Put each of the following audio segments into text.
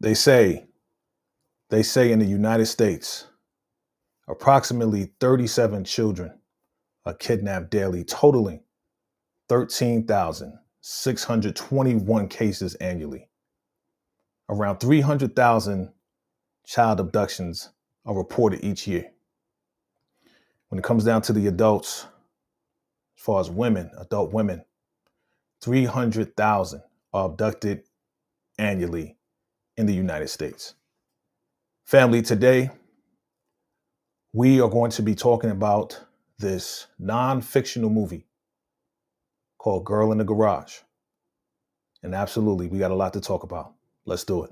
They say, in the United States, approximately 37 children are kidnapped daily, totaling 13,621 cases annually. Around 300,000 child abductions are reported each year. When it comes down to the adults, as far as women, adult women, 300,000 are abducted annually in the United States. Family, today we are going to be talking about this non-fictional movie called Girl in the Garage. And absolutely, we got a lot to talk about. Let's do it.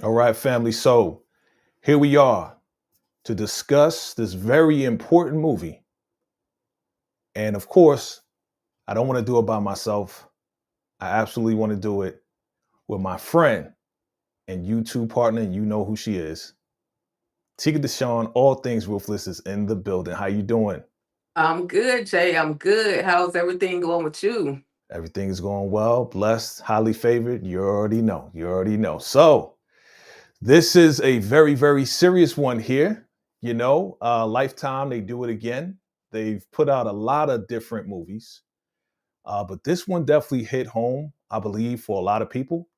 All right, family. So here we are to discuss this very important movie. And of course, I don't want to do it by myself. I absolutely want to do it with my friend and YouTube partner, and you know who she is. Tika Deshawn, All Things Ruthless, is in the building. How you doing? I'm good, Jay. I'm good. How's everything going with you? Everything is going well, blessed, highly favored. You already know. You already know. So this is a very, very serious one here. Lifetime, they do it again. They've put out a lot of different movies, but this one definitely hit home, I believe, for a lot of people.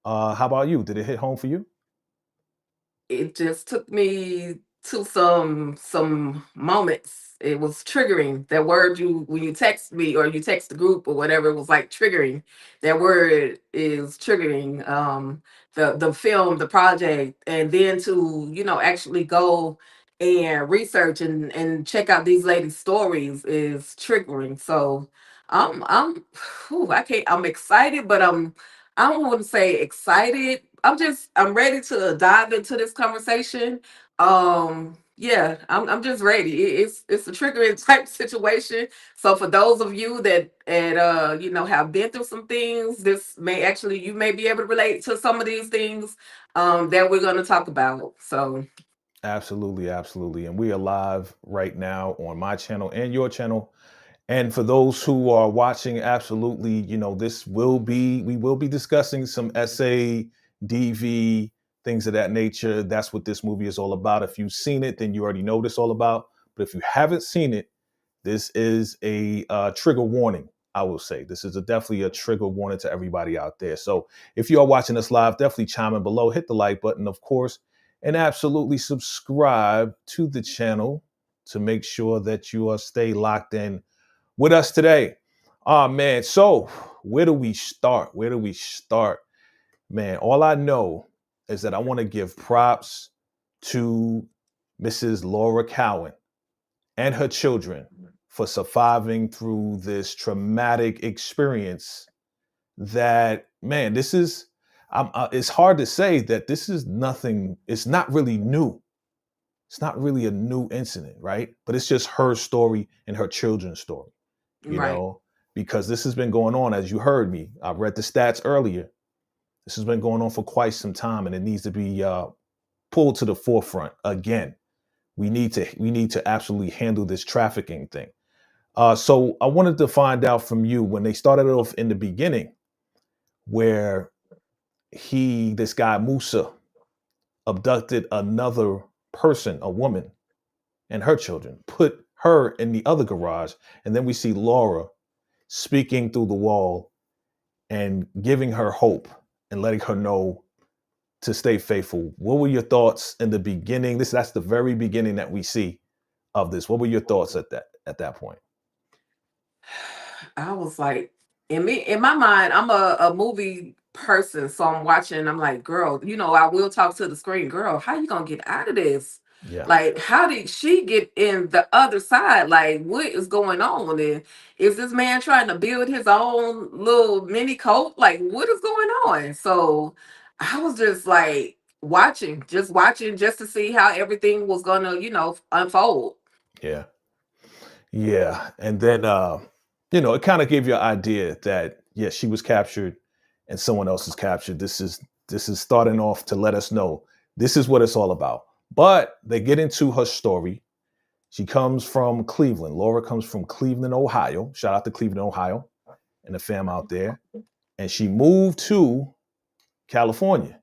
How about you? Did it hit home for you? It just took me to some moments. It was triggering. That word you when you text me or you text the group or whatever, it was like triggering. That word is triggering. The film, the project, and then to actually go and research and check out these ladies' stories is triggering. So whew, I can't. I'm excited, but I don't want to say excited. I'm ready to dive into this conversation. Yeah, I'm just ready. It's a triggering type situation. So for those of you that have been through some things, this may actually you may be able to relate to some of these things that we're gonna talk about. So Absolutely, absolutely. And we are live right now on my channel and your channel. And for those who are watching, absolutely, we will be discussing some essay, DV, things of that nature. That's what this movie is all about. If you've seen it, then you already know what it's all about. But if you haven't seen it, this is a trigger warning. I will say this is definitely a trigger warning to everybody out there. So if you are watching us live, definitely chime in below, hit the like button, of course, and absolutely subscribe to the channel to make sure that you stay locked in with us today. Oh man, so where do we start? Where do we start? Man, all I know is that I want to give props to Mrs. Laura Cowan and her children for surviving through this traumatic experience. That, man, this is, it's hard to say that this is nothing, it's not really new. It's not really a new incident, right? But it's just her story and her children's story, you Right. know, because this has been going on, as you heard me. I read the stats earlier. This has been going on for quite some time, and it needs to be pulled to the forefront again. We need to absolutely handle this trafficking thing. So I wanted to find out from you, when they started off in the beginning, where this guy Musa abducted another person, a woman, and her children, put her in the other garage, and then we see Laura speaking through the wall and giving her hope and letting her know to stay faithful. What were your thoughts in the beginning? That's the very beginning that we see of this. What were your thoughts at that point? I was like, in my mind, I'm a movie person, so I'm watching. I'm like, girl, I will talk to the screen. Girl, how you gonna get out of this? Yeah, Like, how did she get in the other side? Like, what is going on? And is this man trying to build his own little mini cult? Like, what is going on? So I was just like watching, just to see how everything was gonna, unfold. yeah, yeah. And then it kind of gave you an idea that, yeah, she was captured and someone else is captured. This is starting off to let us know this is what it's all about. But they get into her story. She comes from Cleveland. Laura comes from Cleveland, Ohio. Shout out to Cleveland, Ohio, and the fam out there. And she moved to California,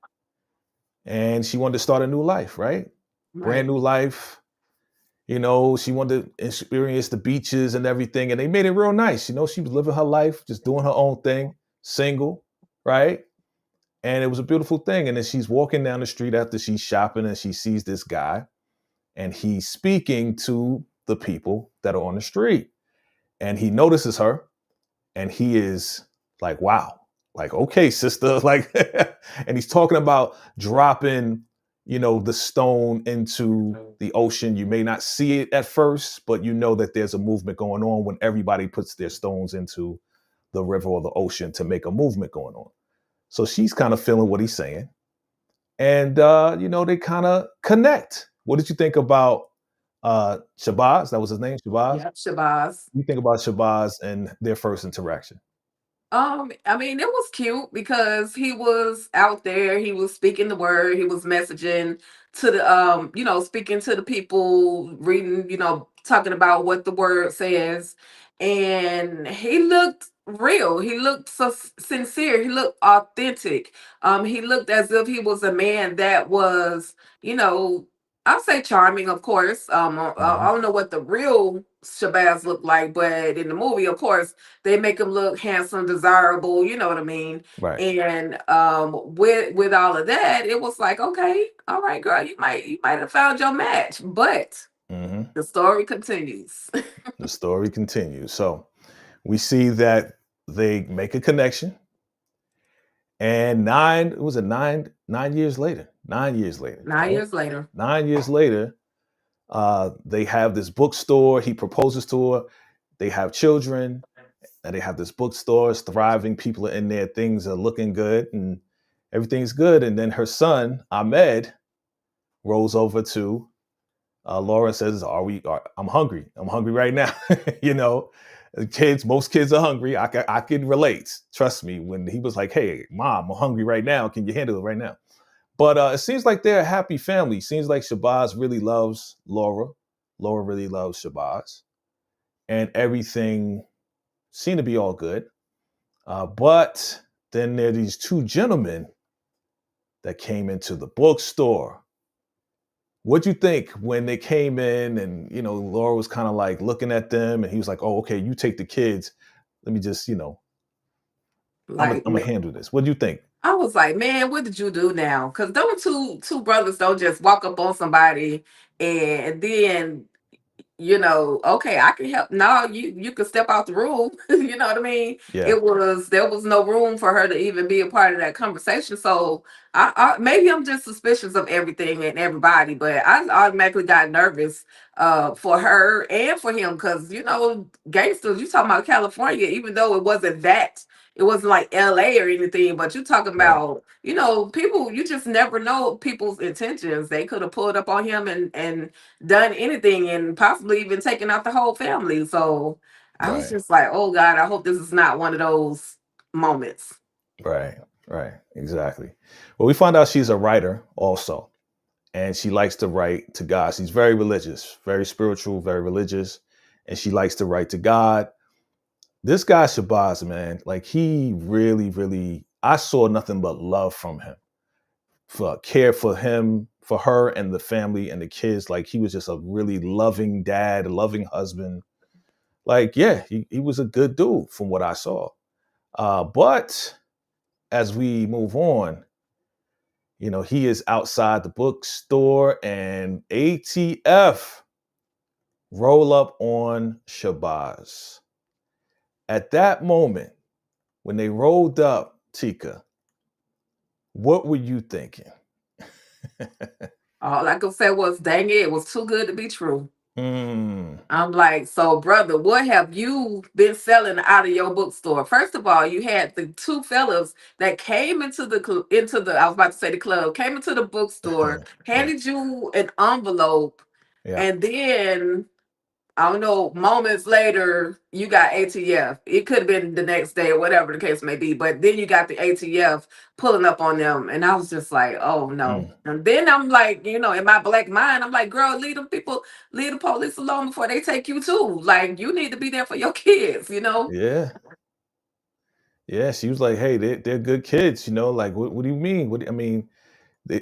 and she wanted to start a new life, right? Brand Right. new life. She wanted to experience the beaches and everything, and they made it real nice. She was living her life, just doing her own thing, single, right? And it was a beautiful thing. And then she's walking down the street after she's shopping, and she sees this guy, and he's speaking to the people that are on the street. And he notices her, and he is like, wow, like, okay, sister, like, and he's talking about dropping, the stone into the ocean. You may not see it at first, but you know that there's a movement going on when everybody puts their stones into the river or the ocean to make a movement going on. So she's kind of feeling what he's saying. And, they kind of connect. What did you think about Shabazz? That was his name, Shabazz? Yep, Shabazz. You think about Shabazz and their first interaction? I mean, it was cute because he was out there, he was speaking the word, he was messaging to the speaking to the people, reading, talking about what the word says. And he looked real. He looked so sincere. He looked authentic. He looked as if he was a man that was, you know, I'll say charming, of course. I Mhm. don't know what the real Shabazz looked like, but in the movie, of course, they make him look handsome, desirable, you know what I mean? Right. And with all of that, it was like, okay, all right, girl, you might have found your match. But Mhm. the story continues. The story continues. So we see that they make a connection, and 9 years later, 9 years later, 9 years later. 9 years later, they have this bookstore. He proposes to her. They have children, and they have this bookstore. It's thriving. People are in there. Things are looking good, and everything's good. And then her son Ahmed rolls over to Laura says, I'm hungry. I'm hungry right now." you know, most kids are hungry. I can relate. Trust me. When he was like, "Hey, mom, I'm hungry right now. Can you handle it right now?" But it seems like they're a happy family. Seems like Shabazz really loves Laura. Laura really loves Shabazz, and everything seemed to be all good. But then there are these two gentlemen that came into the bookstore. What'd you think when they came in, and Laura was kind of like looking at them, and he was like, "Oh, okay, you take the kids. Let me just, I'm gonna Like, I'm gonna handle this." What do you think? I was like, man, what did you do now? Because don't two brothers don't just walk up on somebody and then okay, I can help. No, you could step out the room. You know what I mean? Yeah. There was no room for her to even be a part of that conversation. So I maybe I'm just suspicious of everything and everybody, but I automatically got nervous for her and for him because gangsters. You talking about California, even though it wasn't like LA or anything, but you talking Right. about people. You just never know people's intentions. They could have pulled up on him and done anything and possibly even taken out the whole family. So I was Right. just like, oh God, I hope this is not one of those moments. Right. Right. Exactly. Well, we found out she's a writer also, and she likes to write to God. She's very religious, very spiritual, very religious, and she likes to write to God. This guy Shabazz, man, like he really, really, I saw nothing but love from him, for care for him, for her and the family and the kids. Like he was just a really loving dad, a loving husband. Like, yeah, he was a good dude from what I saw. But as we move on, he is outside the bookstore and ATF roll up on Shabazz. At that moment, when they rolled up, Tika, what were you thinking? All I could say was, dang it was too good to be true. Mm, I'm like, so brother, what have you been selling out of your bookstore? First of all, you had the two fellas that came into the I was about to say the club, came into the bookstore, yeah, handed you an envelope, yeah, and then I don't know, moments later, you got ATF. It could have been the next day or whatever the case may be, but then you got the ATF pulling up on them. And I was just like, oh no. mm, And then I'm like, in my black mind, I'm like, girl, leave the police alone before they take you too. Like, you need to be there for your kids. yeah, yeah. She was like, "Hey, they're good kids, Like, what do you mean? I mean,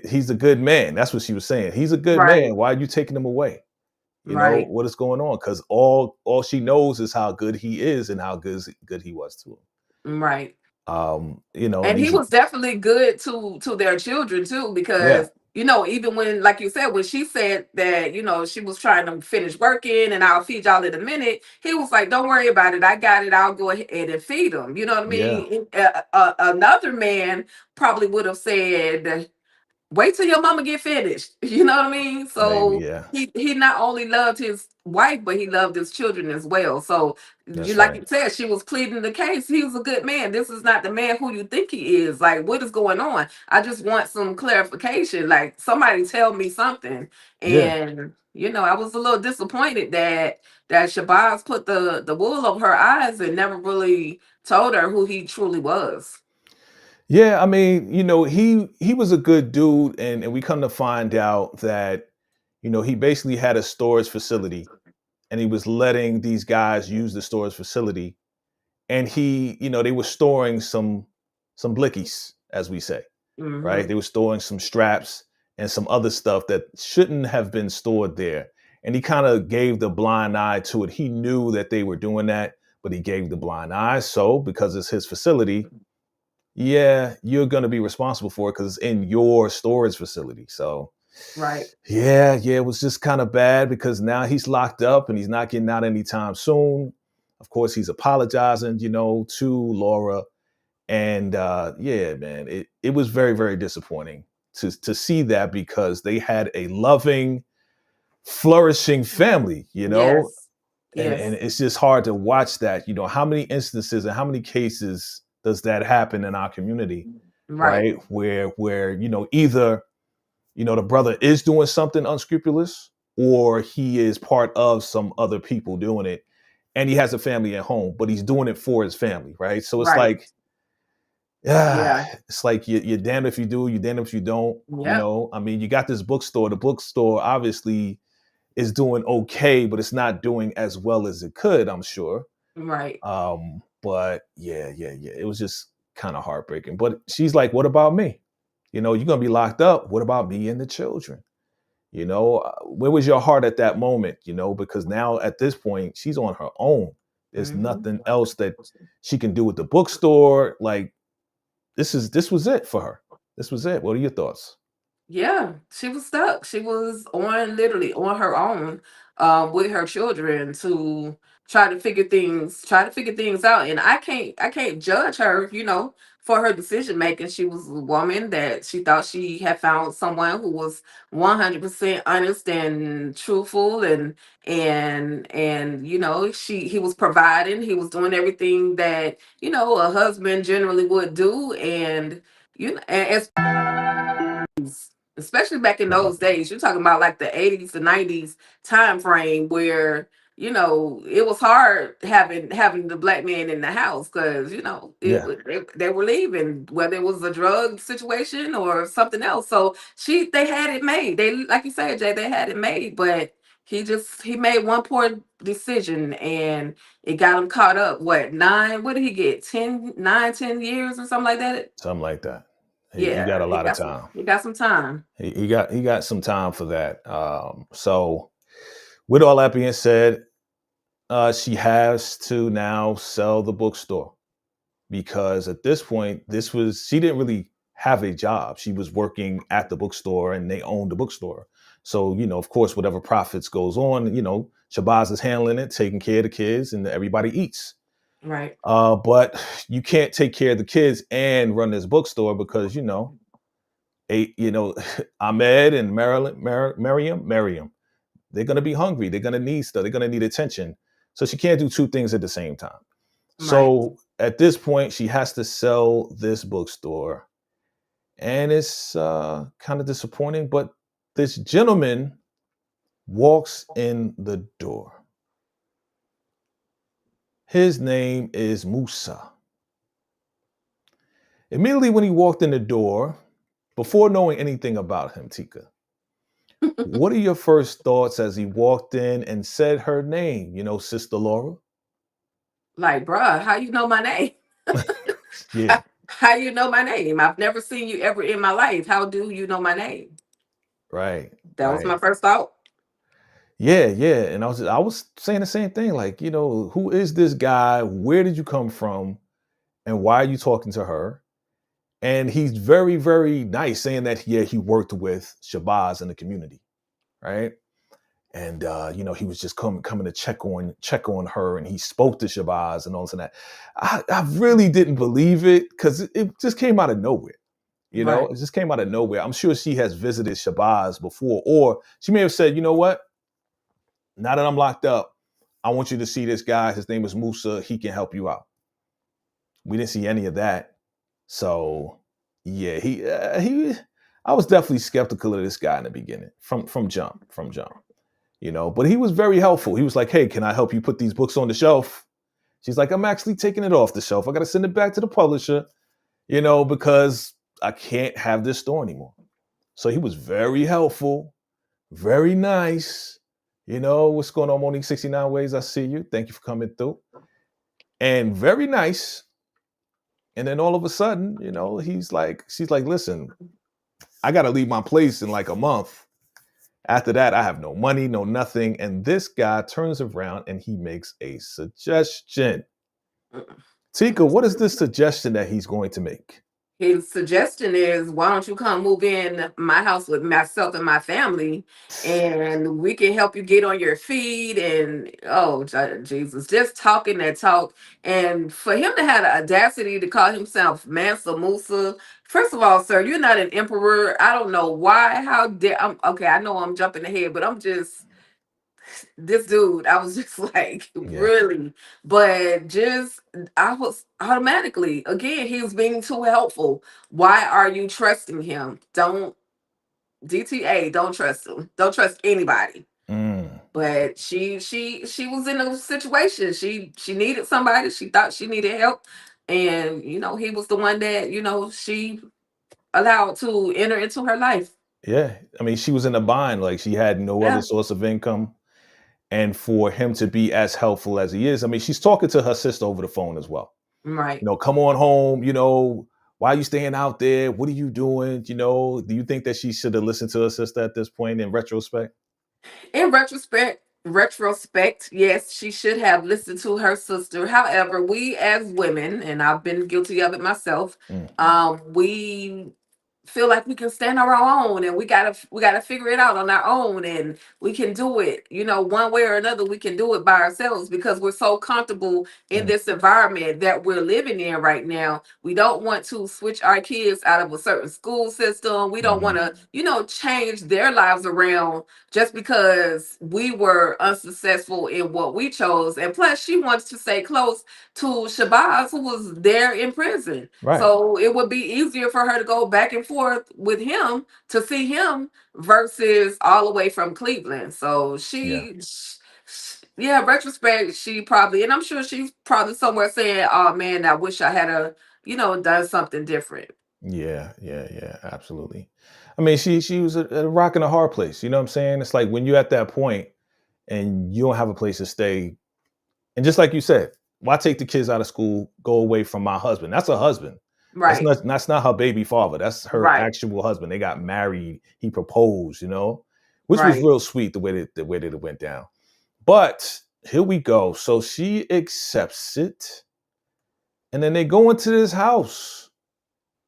he's a good man." That's what she was saying. He's a good Right, man. Why are you taking him away? right, What is going on? Because all she knows is how good he is and how good he was to him. right. And And he he's was definitely good to their children too, yeah, because even when, like you said, when she said that she was trying to finish working and I'll feed y'all in a minute, he was like, don't worry about it, I got it, I'll go ahead and feed them. You know what I yeah, mean? Another man probably would have said, wait till your mama get finished. You know what I mean? maybe, So yeah. he not only loved his wife, but he loved his children as well. So That's like right. you said, she was pleading the case. He was a good man. This is not the man who you think he is. Like, what is going on? I just want some clarification. Like, somebody tell me something. Yeah. And I was a little disappointed that Shabazz put the wool over her eyes and never really told her who he truly was. Yeah, I mean, he was a good dude, and we come to find out that, he basically had a storage facility, and he was letting these guys use the storage facility, and they were storing some blickies, as we say, right? Hmm. They were storing some straps and some other stuff that shouldn't have been stored there. And he kind of gave the blind eye to it. He knew that they were doing that, but he gave the blind eye. So, because it's his facility, yeah, you're going to be responsible for it because it's in your storage facility. So, Right. yeah, yeah, it was just kind of bad because now he's locked up and he's not getting out anytime soon. Of course, he's apologizing, to Laura. And yeah, man, it was very, very disappointing to see that because they had a loving, flourishing family, Yes. and Yes. it's just hard to watch that. How many instances and how many cases does that happen in our community, Right. right? Where either the brother is doing something unscrupulous or he is part of some other people doing it, and he has a family at home, but he's doing it for his family, right? So it's Right. like, yeah, Yeah. it's like you're damned if you do, you're damned if you don't. Yep. I mean, you got this bookstore. The bookstore obviously is doing okay, but it's not doing as well as it could, I'm sure. Right. But yeah, yeah, yeah. It was just kind of heartbreaking. But she's like, what about me? You're gonna be locked up. What about me and the children? Where was your heart at that moment? Because now at this point, she's on her own. There's Hmm. nothing else that she can do with the bookstore. Like this was it for her. This was it. What are your thoughts? Yeah, she was stuck. She was on literally on her own, with her children to try to figure things out. And I can't judge her, for her decision making. She was a woman that she thought she had found someone who was 100% honest and truthful, and he was providing, he was doing everything that a husband generally would do, and as especially back in Mhm. those days, you're talking about like the 80s to 90s time frame where it was hard having the black man in the house, because Yeah, they were leaving, whether it was a drug situation or something else. So they had it made. They, like you said, Jay, they had it made, but he made one poor decision, and it got him caught up. What did he get? 10 years or something like that? something like that. He got Yeah, a lot of time. he got some time. He got some time for that. So, with all that being said, she has to now sell the bookstore because at this point, she didn't really have a job. She was working at the bookstore, and they owned the bookstore. So, of course, whatever profits goes on, Shabazz is handling it, taking care of the kids, and everybody eats. Right. But you can't take care of the kids and run this bookstore because Ahmed and Miriam, they're gonna be hungry. They're gonna need stuff. They're gonna need attention. So she can't do two things at the same time. Right. So at this point, she has to sell this bookstore, and it's kind of disappointing. But this gentleman walks in the door. His name is Musa. Immediately when he walked in the door, before knowing anything about him, Tika, what are your first thoughts as he walked in and said her name? Sister Laura. Like, bruh, how you know my name? Yeah, How you know my name? I've never seen you ever in my life. How do you know my name? right, That was right. my first thought. Yeah, yeah. And I was saying the same thing. Like, who is this guy? Where did you come from? And why are you talking to her? And he's very, very nice, saying that yeah, he worked with Shabazz in the community, right? And he was just coming to check on her, and he spoke to Shabazz and all this and that. I really didn't believe it because it just came out of nowhere. Right. It just came out of nowhere. I'm sure she has visited Shabazz before, or she may have said, you know what? Now that I'm locked up, I want you to see this guy. His name is Musa. He can help you out. We didn't see any of that. So yeah, he. I was definitely skeptical of this guy in the beginning, from jump. But he was very helpful. He was like, "Hey, can I help you put these books on the shelf?" She's like, "I'm actually taking it off the shelf. I got to send it back to the publisher, because I can't have this store anymore." So he was very helpful, very nice. What's going on, Monique 69 Ways? I see you. Thank you for coming through. And very nice. And then all of a sudden, she's like, listen, I got to leave my place in like a month. After that, I have no money, no nothing. And this guy turns around and he makes a suggestion. Tika, what is this suggestion that he's going to make? His suggestion is, why don't you come move in my house with myself and my family, and we can help you get on your feet. And Jesus, just talking that talk. And for him to have the audacity to call himself Mansa Musa, first of all, sir, you're not an emperor. I don't know why. How dare okay, I know I'm jumping ahead, but I'm just this dude. I was just like, Yeah. really? But just I was automatically, again, he was being too helpful. Why are you trusting him? Don't DTA, don't trust him. Don't trust anybody. Mm, But she was in a situation. She needed somebody. She thought she needed help. And he was the one that, she allowed to enter into her life. yeah. I mean, she was in a bind. Like she had no other Yeah. source of income. And for him to be as helpful as he is, I mean, she's talking to her sister over the phone as well. Right. Come on home, why are you staying out there? What are you doing? Do you think that she should have listened to her sister at this point in retrospect? In retrospect, yes, she should have listened to her sister. However, we as women, and I've been guilty of it myself, Mm, we feel like we can stand on our own, and we gotta figure it out on our own, and we can do it, one way or another. We can do it by ourselves because we're so comfortable in Mm, this environment that we're living in right now. We don't want to switch our kids out of a certain school system. We don't mhm. want to, change their lives around just because we were unsuccessful in what we chose. And plus, she wants to stay close to Shabazz, who was there in prison. Right. So it would be easier for her to go back and forth with him to see him versus all the way from Cleveland. So Yeah. yeah, retrospect, she probably, and I'm sure she's probably somewhere saying, "Oh man, I wish I had done something different." Yeah, yeah, yeah, absolutely. I mean, she was a rock and a hard place. You know what I'm saying? It's like when you're at that point and you don't have a place to stay, and just like you said, why take the kids out of school, go away from my husband? That's a husband. Right, That's not her baby father. That's her right, actual husband. They got married. He proposed, which was right. real sweet the way that it went down. But here we go. So she accepts it, and then they go into this house.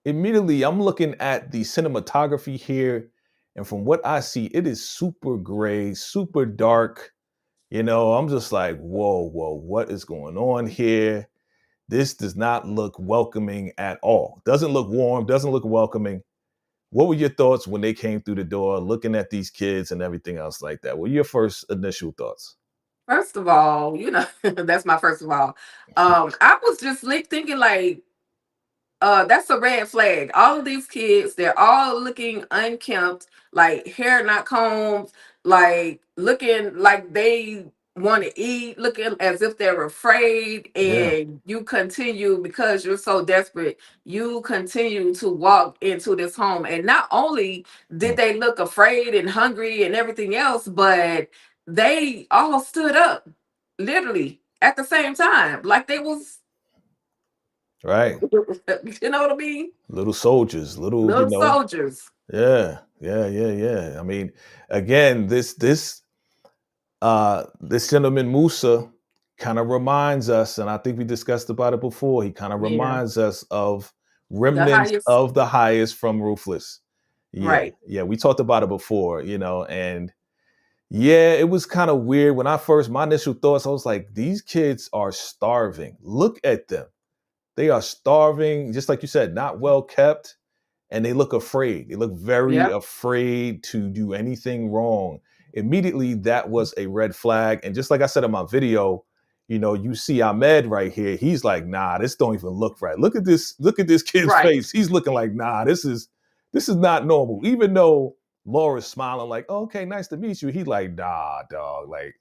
Immediately, I'm looking at the cinematography here, and from what I see, it is super gray, super dark. I'm just like, whoa, whoa, what is going on here? This does not look welcoming at all. Doesn't look warm, doesn't look welcoming. What were your thoughts when they came through the door, looking at these kids and everything else like that? What were your first initial thoughts? First of all, that's my first of all. I was just thinking like, that's a red flag. All of these kids, they're all looking unkempt, like hair not combed, like looking like they want to eat, looking as if they're afraid. Yeah. And you continue, because you're so desperate, you continue to walk into this home. And not only did Mm. they look afraid and hungry and everything else, but they all stood up literally at the same time, like they was, Right. you know what I mean? Little soldiers, little, Little soldiers. yeah, yeah, yeah, yeah. I mean, again, this gentleman Musa kind of reminds us, and I think we discussed about it before. He kind of Yeah. reminds us of The remnants highest. of the highest from Ruthless. Yeah, Right. yeah, we talked about it before, and yeah, it was kind of weird when my initial thoughts, I was like, these kids are starving. Look at them. They are starving, just like you said, not well kept, and they look afraid. They look very Yep. afraid to do anything wrong. Immediately, that was a red flag. And just like I said in my video, you see Ahmed right here. He's like, nah, this don't even look right. Look at this. Look at this kid's Right. face. He's looking like, nah, this is not normal. Even though Laura's smiling like, oh, okay, nice to meet you. He like, nah, dog, like,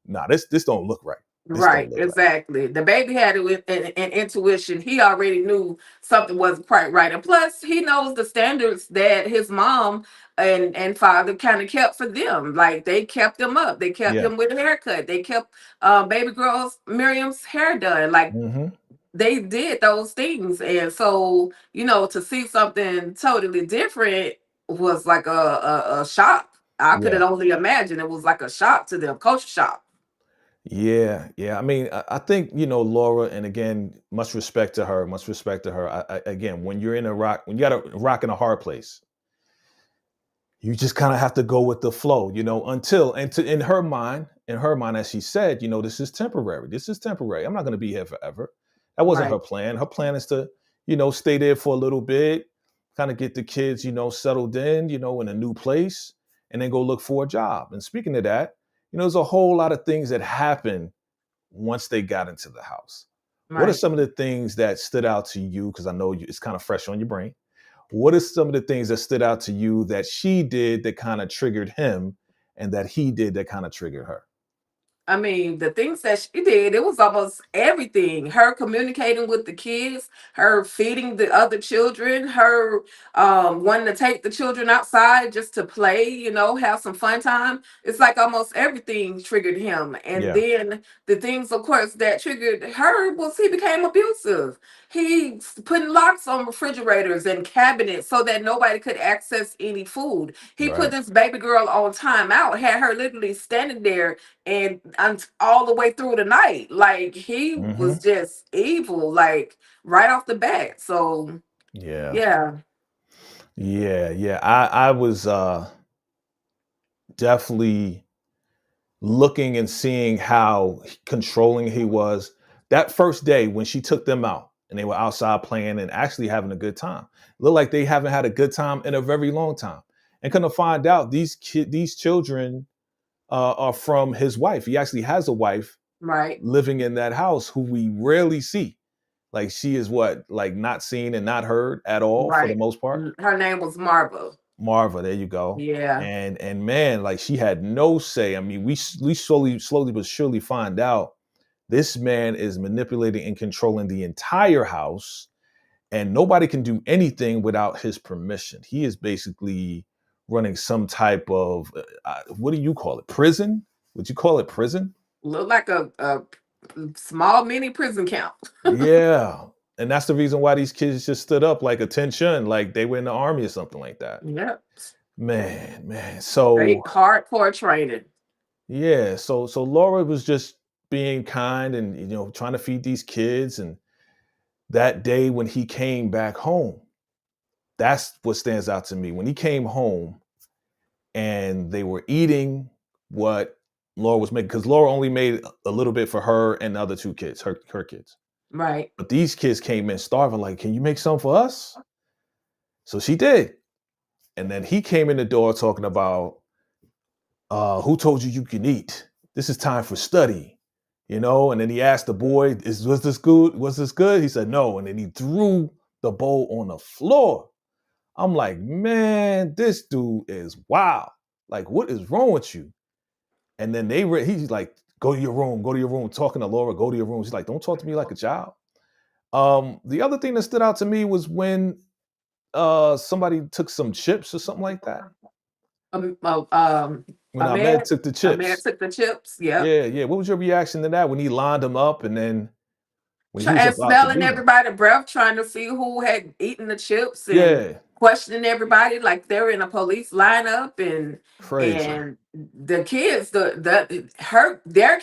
nah, this don't look right. This don't Right. look right. Exactly. The baby had it with an intuition. He already knew something wasn't quite right. And plus, he knows the standards that his mom and father kind of kept for them. Like they kept him up. They kept Yeah. him with a haircut. They kept baby girl's Miriam's hair done. Like Hmm. they did those things. And so, to see something totally different was like a shock. I could Yeah. have only imagined it was like a shock to them, culture shock. Yeah, yeah. I mean, I think Laura, and again, much respect to her. Much respect to her. Again, when you're in a rock, when you got a rock in a hard place, you just kind of have to go with the flow, until and to in her mind, as she said, this is temporary. This is temporary. I'm not going to be here forever. That wasn't her Right. plan. Her plan is to, stay there for a little bit, kind of get the kids, settled in, in a new place, and then go look for a job. And speaking of that, there's a whole lot of things that happen once they got into the house. What are Right. some of the things that stood out to you? Because I know it's kind of fresh on your brain. What are some of the things that stood out to you that she did that kind of triggered him, and that he did that kind of triggered her? I mean, the things that she did, it was almost everything. Her communicating with the kids, her feeding the other children, her wanting to take the children outside just to play, have some fun time. It's like almost everything triggered him. And Yeah. then the things, of course, that triggered her was he became abusive. He putting locks on refrigerators and cabinets so that nobody could access any food. He put Right. this baby girl on timeout, had her literally standing there and all the way through the night. Like he was Hmm. just evil, like right off the bat. So Yeah. yeah. Yeah. I was definitely looking and seeing how controlling he was. That first day when she took them out and they were outside playing and actually having a good time. Looked like they haven't had a good time in a very long time. And kind of find out these children are from his wife. He actually has a wife Right. living in that house who we rarely see. Like she is what, like not seen and not heard at all for the Right. most part. Her name was Marva. Marva, there you go. Yeah. And man, like she had no say. I mean, we slowly but surely find out this man is manipulating and controlling the entire house, and nobody can do anything without his permission. He is basically running some type of what do you call it? Prison? Would you call it prison? Look like a small mini prison camp. Yeah. And that's the reason why these kids just stood up like attention, like they were in the army or something like that. Yep. Man. So Straight hardcore training. yeah, so Laura was just being kind and trying to feed these kids. And that day when he came back home, that's what stands out to me. When he came home and they were eating what Laura was making, because Laura only made a little bit for her and the other two kids, her kids. Right. But these kids came in starving, like, can you make some for us? So she did. And then he came in the door talking about, who told you you can eat? This is time for study, And then he asked the boy, was this good? Was this good? He said no. And then he threw the bowl on the floor. I'm like, man, this dude is wild. Like, what is wrong with you? And then he's like, go to your room, talking to Laura, go to your room. She's like, don't talk to me like a child. The other thing that stood out to me was when somebody took some chips or something like that. Um, When Ahmed Ahmed, took the Ahmed chips. took the chips. Yep. Yeah. What was your reaction to that when he lined them up and then when he was And about to smelling do them? everybody's breath, trying to see who had eaten the chips and Yeah, questioning everybody like they're in a police lineup. crazy. And the kids,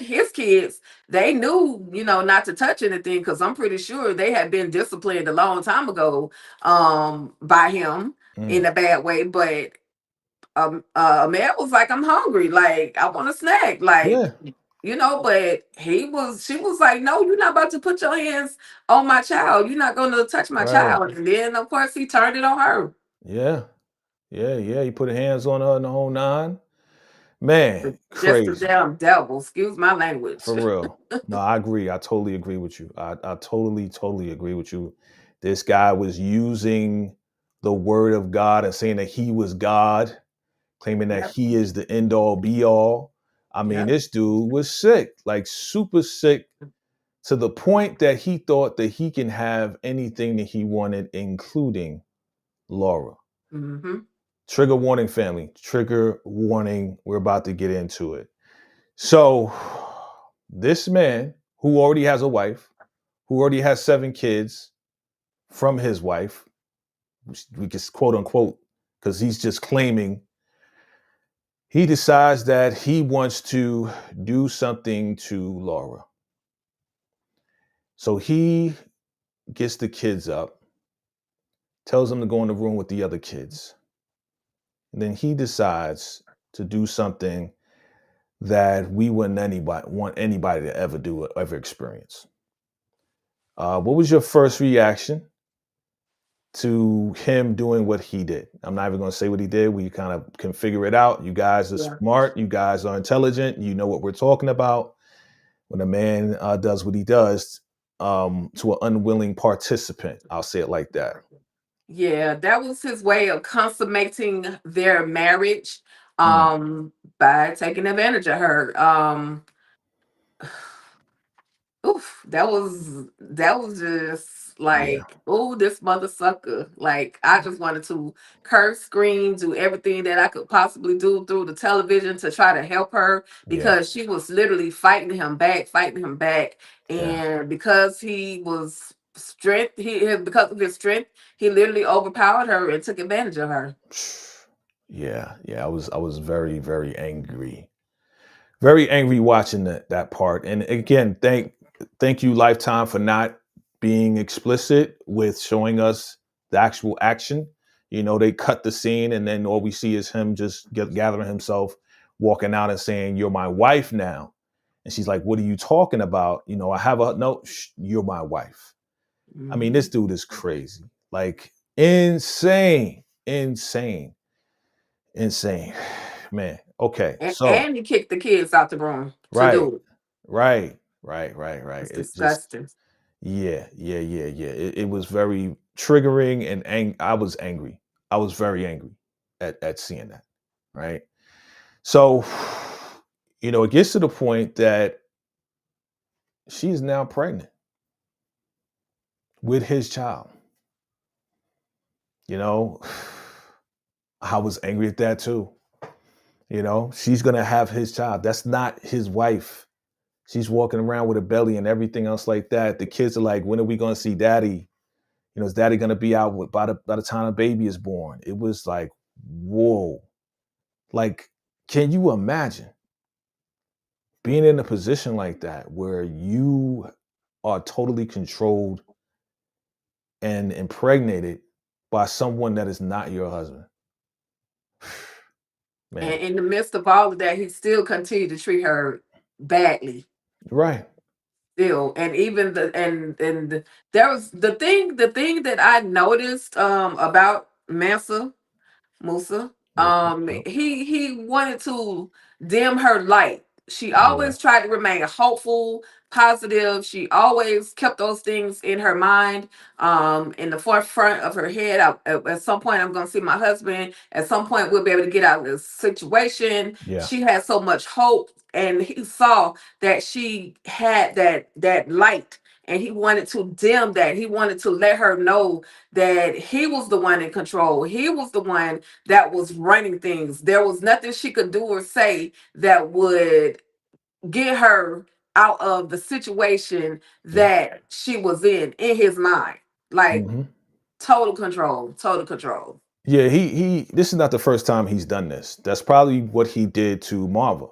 his kids, they knew, not to touch anything because I'm pretty sure they had been disciplined a long time ago by him in Mm, a bad way. But man was like, I'm hungry, like I want a snack, like, yeah, but she was like, no, you're not about to put your hands on my child, you're not going to touch my right. child. And then of course he turned it on her. Yeah, yeah. He put hands on her in the whole nine. Man, Just a crazy. damn devil, excuse my language. For real. No, I agree. I totally agree with you. I totally agree with you. This guy was using the word of God and saying that he was God, claiming that Yep. he is the end all be all. I mean, Yep. this dude was sick, like super sick, to the point that he thought that he can have anything that he wanted, including Laura. Mm-hmm. Trigger warning, family. Trigger warning. We're about to get into it. So, this man who already has a wife, who already has 7 kids from his wife, we just quote unquote, because he's just claiming, he decides that he wants to do something to Laura. So he gets the kids up, tells them to go in the room with the other kids. And then he decides to do something that we wouldn't want anybody to ever do or ever experience. What was your first reaction to him doing what he did? I'm not even going to say what he did. We kind of can figure it out. You guys are Yeah. smart. You guys are intelligent. You know what we're talking about. When a man does what he does to an unwilling participant, I'll say it like that. Yeah, that was his way of consummating their marriage, Mm, by taking advantage of her. Oof, that was just yeah, like, oh, this mother sucker. Like I just wanted to curse, scream, do everything that I could possibly do through the television to try to help her yeah, because she was literally fighting him back, fighting him back. yeah. And because he was strength, because of his strength, he literally overpowered her and took advantage of her. Yeah. I was very, very angry. Very angry watching that part. And again, thank you, Lifetime, for not being explicit with showing us the actual action. You know, they cut the scene, and then all we see is him just gathering himself, walking out and saying, "You're my wife now." And she's like, "What are you talking about? You know, I have a no. You're my wife." I mean, this Mhm. dude is crazy, like insane, insane, insane, man. Okay, so And he kicked the kids out the room to right, do it. right. It's It just disgusting. yeah. It was very triggering, and I was angry. I was very angry at seeing that. Right. So, you know, it gets to the point that she's now pregnant with his child. You know, I was angry at that too. You know, she's gonna have his child. That's not his wife. She's walking around with a belly and everything else like that. The kids are like, when are we gonna see daddy? You know, is daddy gonna be out by the time a baby is born? It was like, whoa. Like, can you imagine being in a position like that where you are totally controlled and impregnated by someone that is not your husband? And Man, in the midst of all of that, he still continued to treat her badly. right. Still, and even there was the thing that I noticed about Musa. Musa, yep. He wanted to dim her light. She Yeah, always tried to remain hopeful, positive. She always kept those things in her mind, in the forefront of her head. At some point, I'm going to see my husband. At some point, we'll be able to get out of this situation. yeah, She had so much hope, and he saw that she had that light, and he wanted to dim that. He wanted to let her know that he was the one in control. He was the one that was running things. There was nothing she could do or say that would get her out of the situation yeah. that she was in his mind. Like Hmm. total control, total control. Yeah, he this is not the first time he's done this. That's probably what he did to Marva.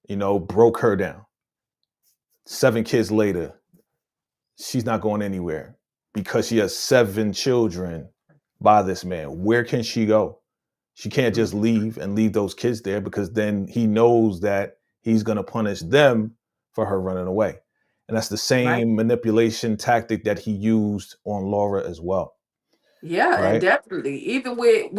You know, broke her down. 7 kids later, she's not going anywhere because she has 7 children by this man. Where can she go? She can't just leave and leave those kids there, because then he knows that he's going to punish them for her running away. And that's the Right. same manipulation tactic that he used on Laura as well. Yeah, and Right. definitely, even with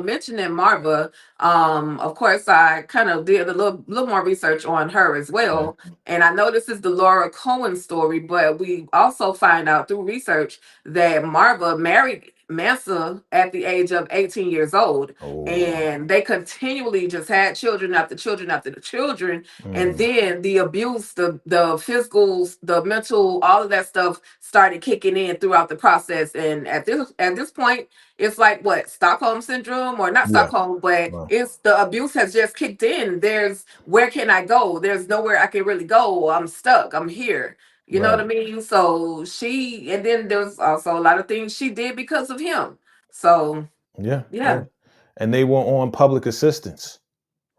mentioning Marva, of course, I kind of did a little more research on her as Okay. well, and I know this is the Laura Cowan story, but we also find out through research that Marva married Mansa at the age of 18 years old, Oh. and they continually just had children after children after the children, and Mm. then the abuse, the physical, the mental, all of that stuff started kicking in throughout the process. And at this point, it's like what, Stockholm syndrome, or not Yeah. Stockholm, but Well, it's the abuse has just kicked in. There's where can I go? There's nowhere I can really go. I'm stuck. I'm here. You know what I right. mean? So and then there's also a lot of things she did because of him. So Yeah. yeah, And they were on public assistance.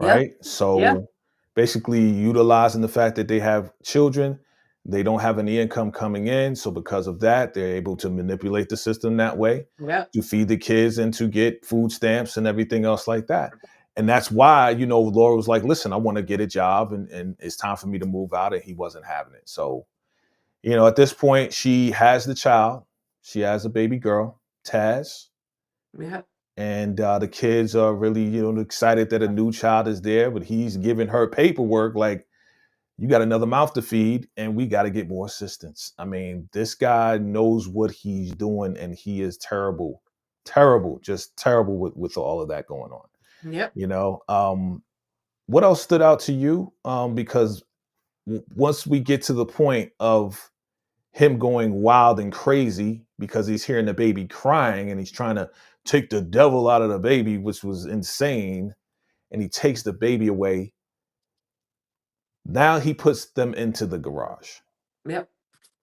yeah, Right? yeah, So basically utilizing the fact that they have children, they don't have any income coming in. So because of that, they're able to manipulate the system that way yeah, to feed the kids and to get food stamps and everything else like that. And that's why, you know, Laura was like, listen, I want to get a job, and it's time for me to move out. And he wasn't having it. So, you know, at this point, she has the child. She has a baby girl, Taz, yeah, and the kids are really, you know, excited that a new child is there, but he's giving her paperwork like, you got another mouth to feed and we got to get more assistance. I mean, this guy knows what he's doing, and he is terrible, terrible, just terrible with all of that going on. yeah. You know, what else stood out to you? Because once we get to the point of him going wild and crazy because he's hearing the baby crying and he's trying to take the devil out of the baby, which was insane, and he takes the baby away. Now he puts them into the garage. Yep.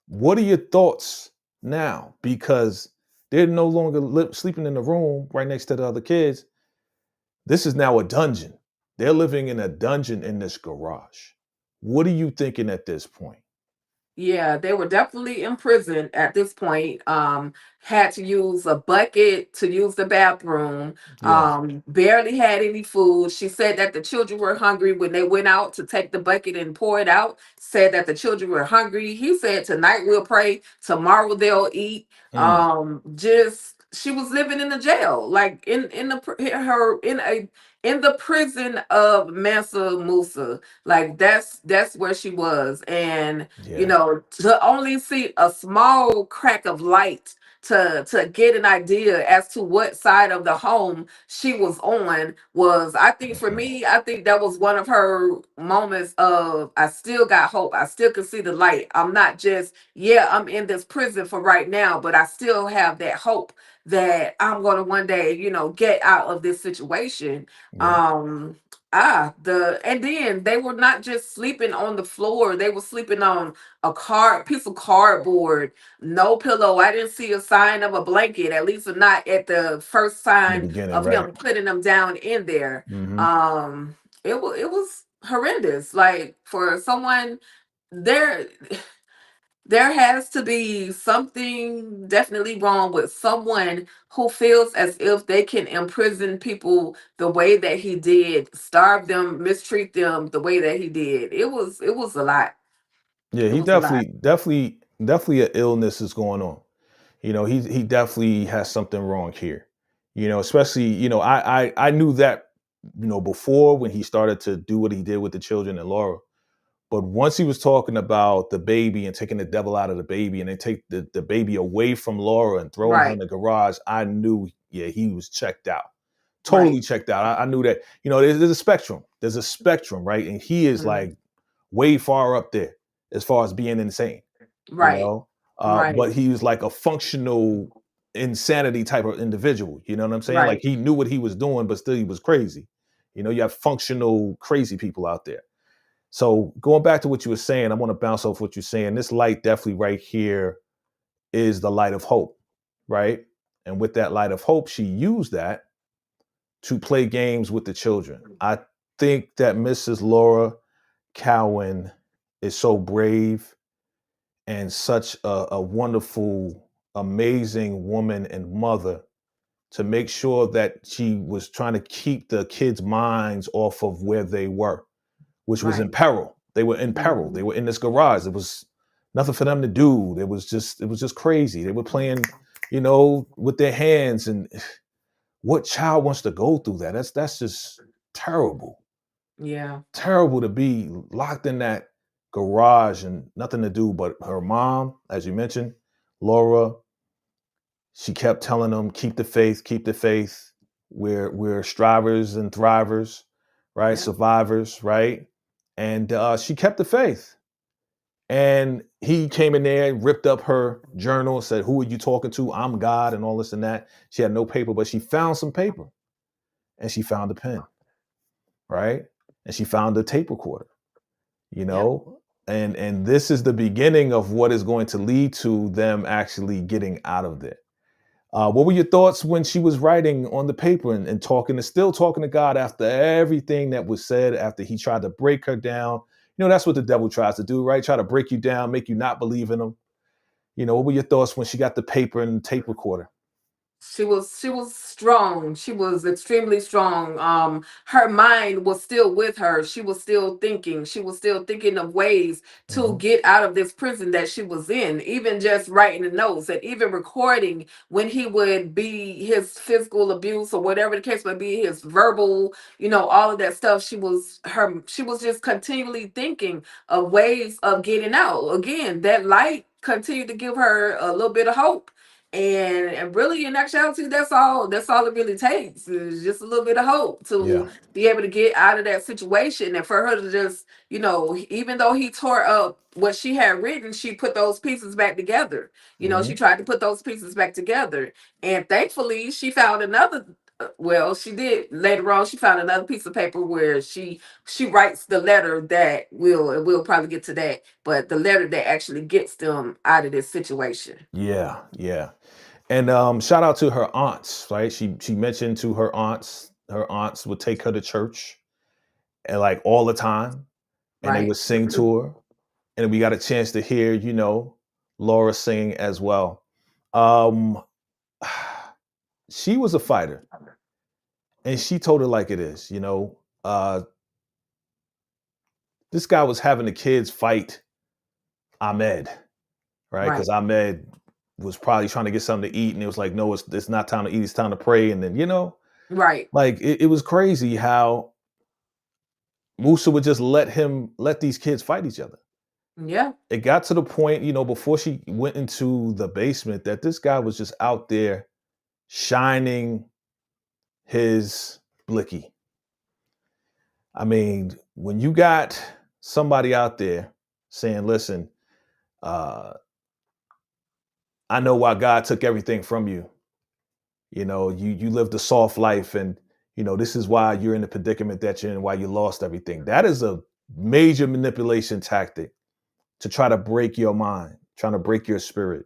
What are your thoughts now? Because they're no longer sleeping in the room right next to the other kids. This is now a dungeon. They're living in a dungeon in this garage. What are you thinking at this point? Yeah, they were definitely in prison at this point. Had to use a bucket to use the bathroom. Yeah. Barely had any food. She said that the children were hungry when they went out to take the bucket and pour it out. Said that the children were hungry. He said tonight we'll pray, tomorrow they'll eat. Mm, Just she was living in the jail, like in the her in the prison of Mansa Musa. Like that's where she was. And yeah. to only see a small crack of light to get an idea as to what side of the home she was on was, I think, for Mhm. me, I think that was one of her moments of, I still got hope, I still can see the light. I'm not just, yeah, I'm in this prison for right now, but I still have that hope that I'm going to one day, get out of this situation. Yeah. um and then they were not just sleeping on the floor, they were sleeping on a piece of cardboard, no pillow. I didn't see a sign of a blanket, at least not at the first In the sign beginning, of right? him putting them down in there. Hmm. It was horrendous. Like, for someone there, there has to be something definitely wrong with someone who feels as if they can imprison people the way that he did, starve them, mistreat them the way that he did. It was a lot. Yeah, It he was a lot. definitely an illness is going on. He definitely has something wrong here. Especially, I knew that, before when he started to do what he did with the children and Laura. But once he was talking about the baby and taking the devil out of the baby and then take the baby away from Laura and throwing her in Right, the garage, I knew, yeah, he was checked out. right, Totally checked out. I knew that, there's a spectrum. There's a spectrum, right? And he is mm, like way far up there as far as being insane, you right, know. right, But he was like a functional insanity type of individual. You know what I'm saying? Like right. he knew what he was doing, but still he was crazy. You have functional crazy people out there. So going back to what you were saying, I want to bounce off what you're saying. This light definitely right here is the light of hope, right? And with that light of hope, she used that to play games with the children. I think that Mrs. Laura Cowan is so brave and such a wonderful, amazing woman and mother to make sure that she was trying to keep the kids' minds off of where they were, which was in Right. peril. They were in peril. They Mhm. were in this garage. There was nothing for them to do. It was just crazy. They were playing, with their hands. And what child wants to go through that? That's just terrible. Yeah. Terrible to be locked in that garage and nothing to do. But her mom, as you mentioned, Laura, she kept telling them, keep the faith, keep the faith. We're strivers and thrivers, right? Yep. Survivors, right? And she kept the faith. And he came in there, ripped up her journal, said, "Who are you talking to? I'm God," and all this and that. She had no paper, but she found some paper and she found a pen, right? And she found a tape recorder, you Yep. know? And this is the beginning of what is going to lead to them actually getting out of there. What were your thoughts when she was writing on the paper and still talking to God after everything that was said, after he tried to break her down? That's what the devil tries to do, right? Try to break you down, make you not believe in him. What were your thoughts when she got the paper and the tape recorder? She was strong. She was extremely strong. Her mind was still with her. She was still thinking. She was still thinking of ways to Hmm. get out of this prison that she was in. Even just writing the notes and even recording when he would be, his physical abuse or whatever the case might be, his verbal, all of that stuff. She was just continually thinking of ways of getting out. Again, that light continued to give her a little bit of hope. And really, in actuality, that's all it really takes is just a little bit of hope Yeah. to be able to get out of that situation. And for her to just, even though he tore up what she had written, she put those pieces back together. She Hmm. tried to put those pieces back together. And thankfully she found another, well, she did later on, she found another piece of paper where she writes the letter that we'll probably get to that, but the letter that actually gets them out of this situation. Yeah. Yeah. And shout out to her aunts, right? She mentioned to her aunts. Her aunts would take her to church and like all the time, and they Right. would sing to her. and we got a chance to hear, Laura sing as well. Um, she was a fighter, and she told it like it is. This guy was having the kids fight Ahmed, right? Right. Because Ahmed was probably trying to get something to eat, and it was like, no, it's not time to eat, it's time to pray. And then, Right. like it was crazy how Musa would just let these kids fight each other. Yeah. It got to the point, before she went into the basement, that this guy was just out there shining his blicky. I mean, when you got somebody out there saying, listen, I know why God took everything from you. You lived a soft life, and this is why you're in the predicament that you're in, why you lost everything. That is a major manipulation tactic to try to break your mind, trying to break your spirit.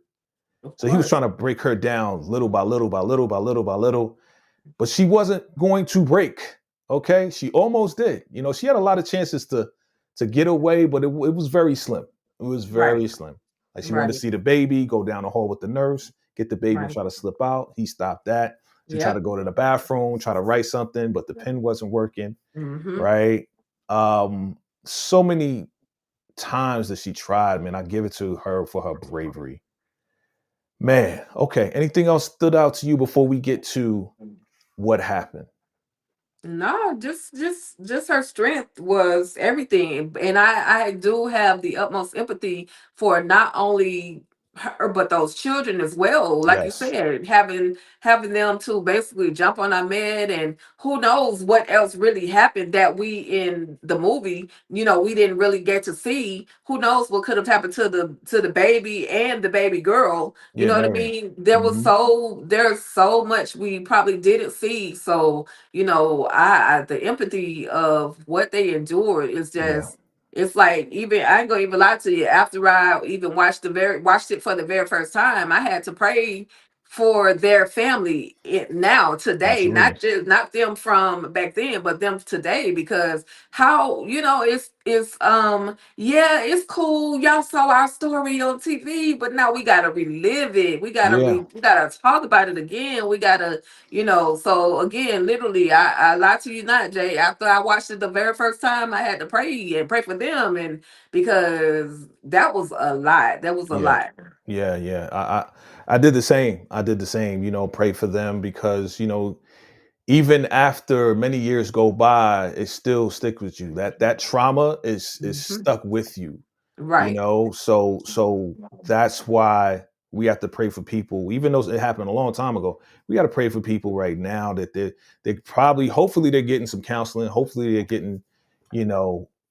Of So he was course. trying to break her down little by little by little by little by little, but she wasn't going to break. Okay, she almost did. She had a lot of chances to get away, but it was very slim. It was Right. very slim. Like, she wanted to Right. see the baby, go down the hall with the nurse, get the baby, and Right. try to slip out. He stopped that. She tried to Yep. go to the bathroom, try to write something, but the pen wasn't working. Mm-hmm. Right. So many times that she tried, man. I give it to her for her bravery. Man, okay. Anything else stood out to you before we get to what happened? No, just her strength was everything. And I do have the utmost empathy for not only her but those children as well. Like you Yes. said, having them to basically jump on our med, and who knows what else really happened that we in the movie, we didn't really get to see. Who knows what could have happened to the baby and the baby girl. You Yeah, know what I Miriam. mean? Hmm. There's so much we probably didn't see. So I the empathy of what they endured is Yeah. just, it's like, even I ain't gonna even lie to you, after I even watched it for the very first time, I had to pray for their family now today, Absolutely. not them from back then, but them today, because how, it's yeah, it's cool, y'all saw our story on TV, but now we gotta relive it, Yeah. we gotta talk about it again, we gotta, so again, literally, I lie to you not, Jay. After I watched it the very first time, I had to pray for them, and because that was a lot. That was a Yeah. lot. Yeah. Yeah. I did the same. I did the same. Pray for them because even after many years go by, it still sticks with you. That trauma is Mhm. stuck with you. Right, So that's why we have to pray for people, even though it happened a long time ago. We got to pray for people right now that they probably, hopefully, they're getting some counseling. Hopefully, they're getting,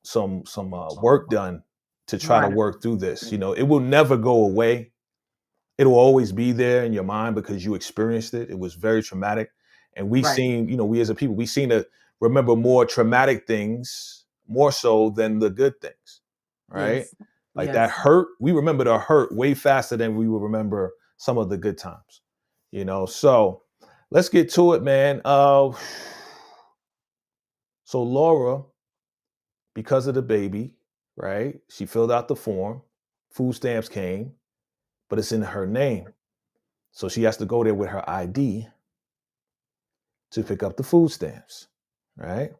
some work done to try to right, work through this. It will never go away. It'll always be there in your mind because you experienced it. It was very traumatic, and right. we as a people, we seem to remember more traumatic things more so than the good things, right? Yes, Like, that yes. hurt, we remember the hurt way faster than we will remember some of the good times. So let's get to it, man. So Laura, because of the baby, right? She filled out the form. Food stamps came, but it's in her name. So she has to go there with her ID to pick up the food stamps, right?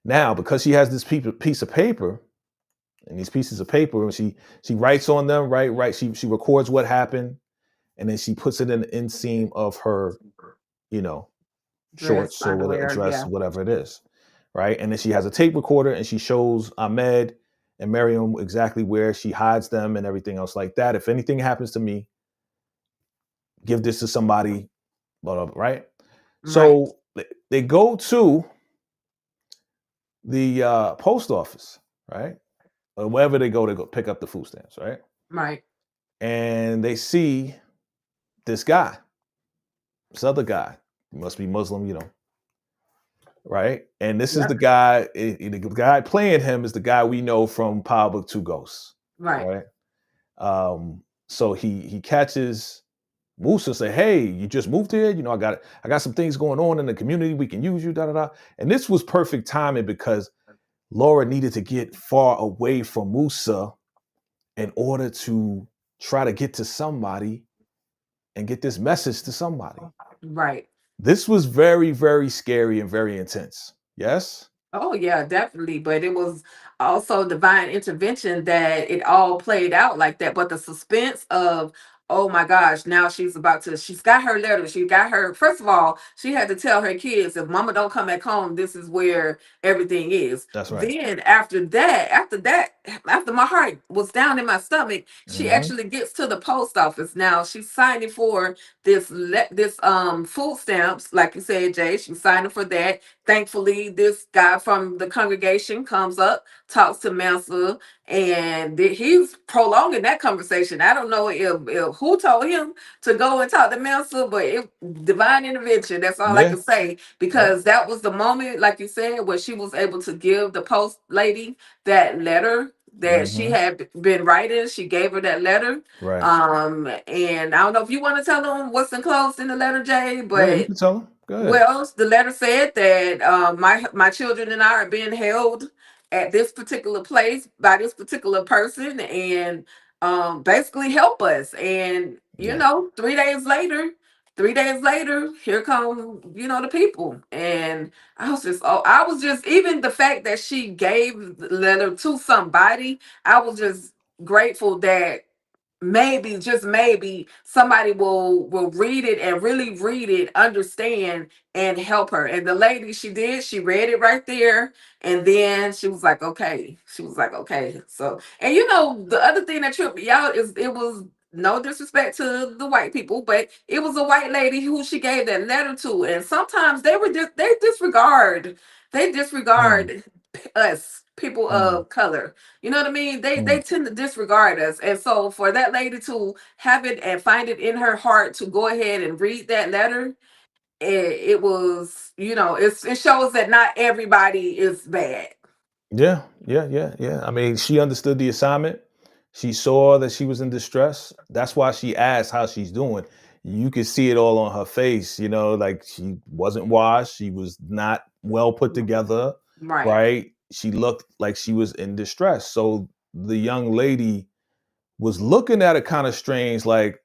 Now, because she has this piece of paper and these pieces of paper, and she writes on them, right. She records what happened, and then she puts it in the inseam of her, you know, Dress, shorts or whatever underwear. dress, Yeah. whatever it is, right? And then she has a tape recorder, and she shows Ahmed and Miriam exactly where she hides them and everything else like that. If anything happens to me, give this to somebody, blah, blah, blah, right? Right, So they go to the post office, right? Or wherever they go to go pick up the food stamps, right? right, And they see this guy, this other guy, he must be Muslim, right? And this is the yep, guy, the guy playing him is the guy we know from Power Book Two Ghosts, right, right? So he catches Musa, say, "Hey, you just moved here. I got some things going on in the community. We can use you." Da da da. And this was perfect timing because Laura needed to get far away from Musa in order to try to get to somebody and get this message to somebody. Right. This was very, very scary and very intense. Yes? Oh yeah, definitely. But it was also divine intervention that it all played out like that. But the suspense of, oh my gosh, now she's got her letter. She got her, first of all, she had to tell her kids, if mama don't come back home, this is where everything is. That's right. Then after my heart was down in my stomach, she Mm-hmm. actually gets to the post office. Now she's signing for this food stamps, like you said, Jay. She's signing for that. Thankfully, this guy from the congregation comes up, talks to Mansa, and he's prolonging that conversation. I don't know if who told him to go and talk to Mansa, but divine intervention. That's all I Yeah. can say, Yep. because that was the moment, like you said, where she was able to give the post lady that letter that she Mm-hmm. had been writing. She gave her that letter. Right. And I don't know if you want to tell them what's enclosed in the letter, Jay, Yeah, you but can tell them. Go ahead. well, the letter said that my children and I are being held at this particular place by this particular person, and basically help us. And Yeah. 3 days later, here come the people, and I was just, even the fact that she gave the letter to somebody, I was just grateful that maybe, just maybe, somebody will read it and really read it, understand, and help her. And the lady, she read it right there, and then she was like, okay. So, and the other thing that tripped me out is, it was no disrespect to the white people, but it was a white lady who she gave that letter to, and sometimes they Mm, disregard us people mm, of color. You know what I mean? They mm. tend to disregard us. And so for that lady to have it and find it in her heart to go ahead and read that letter, it was, it shows that not everybody is bad. Yeah, yeah, yeah, yeah. I mean, she understood the assignment. She saw that she was in distress. That's why she asked how she's doing. You could see it all on her face, like she wasn't washed. She was not well put together, Right. right? She looked like she was in distress. So the young lady was looking at it kind of strange, like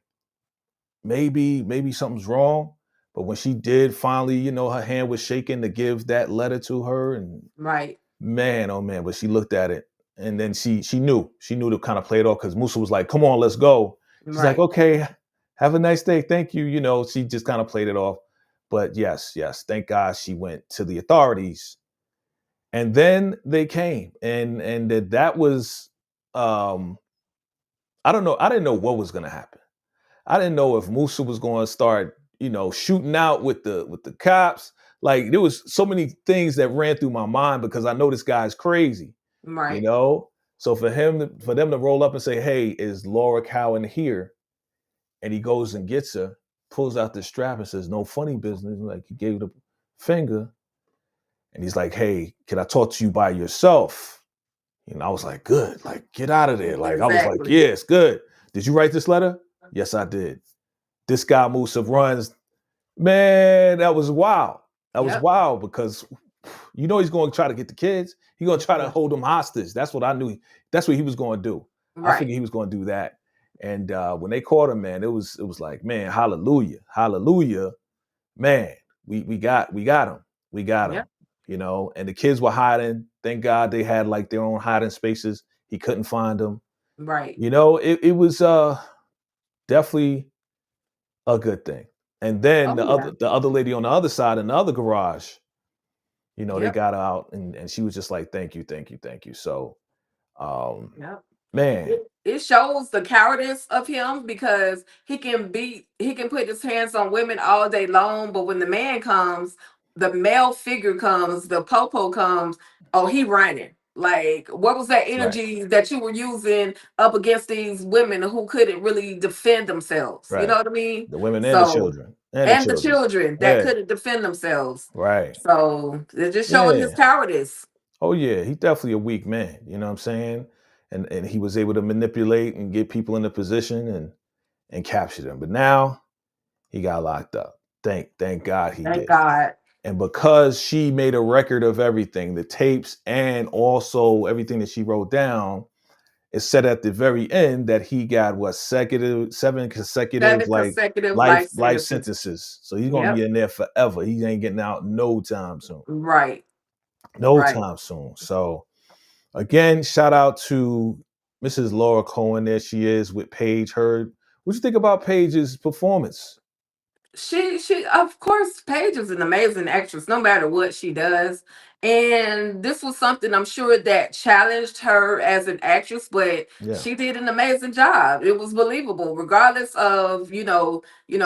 maybe something's wrong. But when she did finally, her hand was shaking to give that letter to her, and Right. man, oh man, but she looked at it and then she knew to kind of play it off because Musa was like, "Come on, let's go." She's like, Right. "Okay, have a nice day, thank you." She just kind of played it off. But yes, yes, thank God she went to the authorities, and then they came, and that was, um, I don't know, I didn't know what was going to happen. I didn't know if Musa was going to start, shooting out with the cops. Like there was so many things that ran through my mind because I know this guy's crazy, you Right. know. So for them to roll up and say, "Hey, is Laura Cowan here?" and he goes and gets her, pulls out the strap and says, "No funny business." Like he gave the finger, and he's like, "Hey, can I talk to you by yourself?" And I was like, "Good, like get out of there." Like I was like, Exactly. "Yeah, it's good." Did you write this letter? Yes, I did. This guy Musa runs. Man, that was wild. That was Yep. wild because he's going to try to get the kids. He's going to try to Yeah. hold them hostage. That's what I knew. That's what he was going to do. I Right. figured he was going to do that. And when they caught him, man, it was like, man, hallelujah, hallelujah, man. We got him. We got him. Yep. And the kids were hiding. Thank God they had like their own hiding spaces. He couldn't find them. Right. It was definitely a good thing. And then Oh the yeah. other lady on the other side in the other garage, they Yep. got her out and she was just like, "Thank you, thank you, thank you." So, um, Yep. man, It shows the cowardice of him, because he can put his hands on women all day long, but when the man comes, the male figure comes, the popo comes, oh, he running. Like, what was that right, energy that you were using up against these women who couldn't really defend themselves? You know right. what I mean? The women and the So, children and the and the children. children that Yeah, couldn't defend themselves. right. So they're just showing his Yeah. cowardice. Oh yeah, he's definitely a weak man. You know what I'm saying? And he was able to manipulate and get people in a position and capture them. But now he got locked up. Thank God he Thank did. God. And because she made a record of everything, the tapes and also everything that she wrote down, it said at the very end that he got what seven consecutive 7 consecutive life life life sentences. sentences. So he's gonna be Yep. in there forever. He ain't getting out no time soon. Right. No Right. time soon. So again, shout out to Mrs. Laura Cowan. There she is with Paige Heard. What do you think about Paige's performance? She of course Paige is an amazing actress no matter what she does, and this was something I'm sure that challenged her as an actress, but Yeah, she did an amazing job. It was believable regardless of,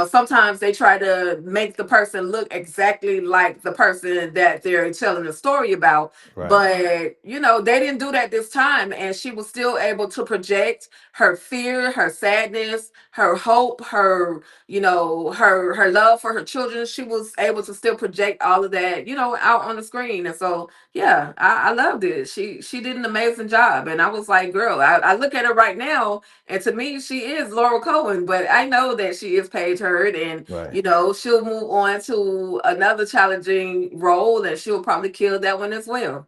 sometimes they try to make the person look exactly like the person that they're telling a story about, right, but they didn't do that this time, and she was still able to project her fear, her sadness, her hope, her love for her children. She was able to still project all of that, out on the screen. And so yeah, I loved it. She did an amazing job, and I was like, girl, I look at her right now, and to me she is Laura Cohen, but I know that she is Paige Heard, and right. she'll move on to another challenging role, and she'll probably kill that one as well.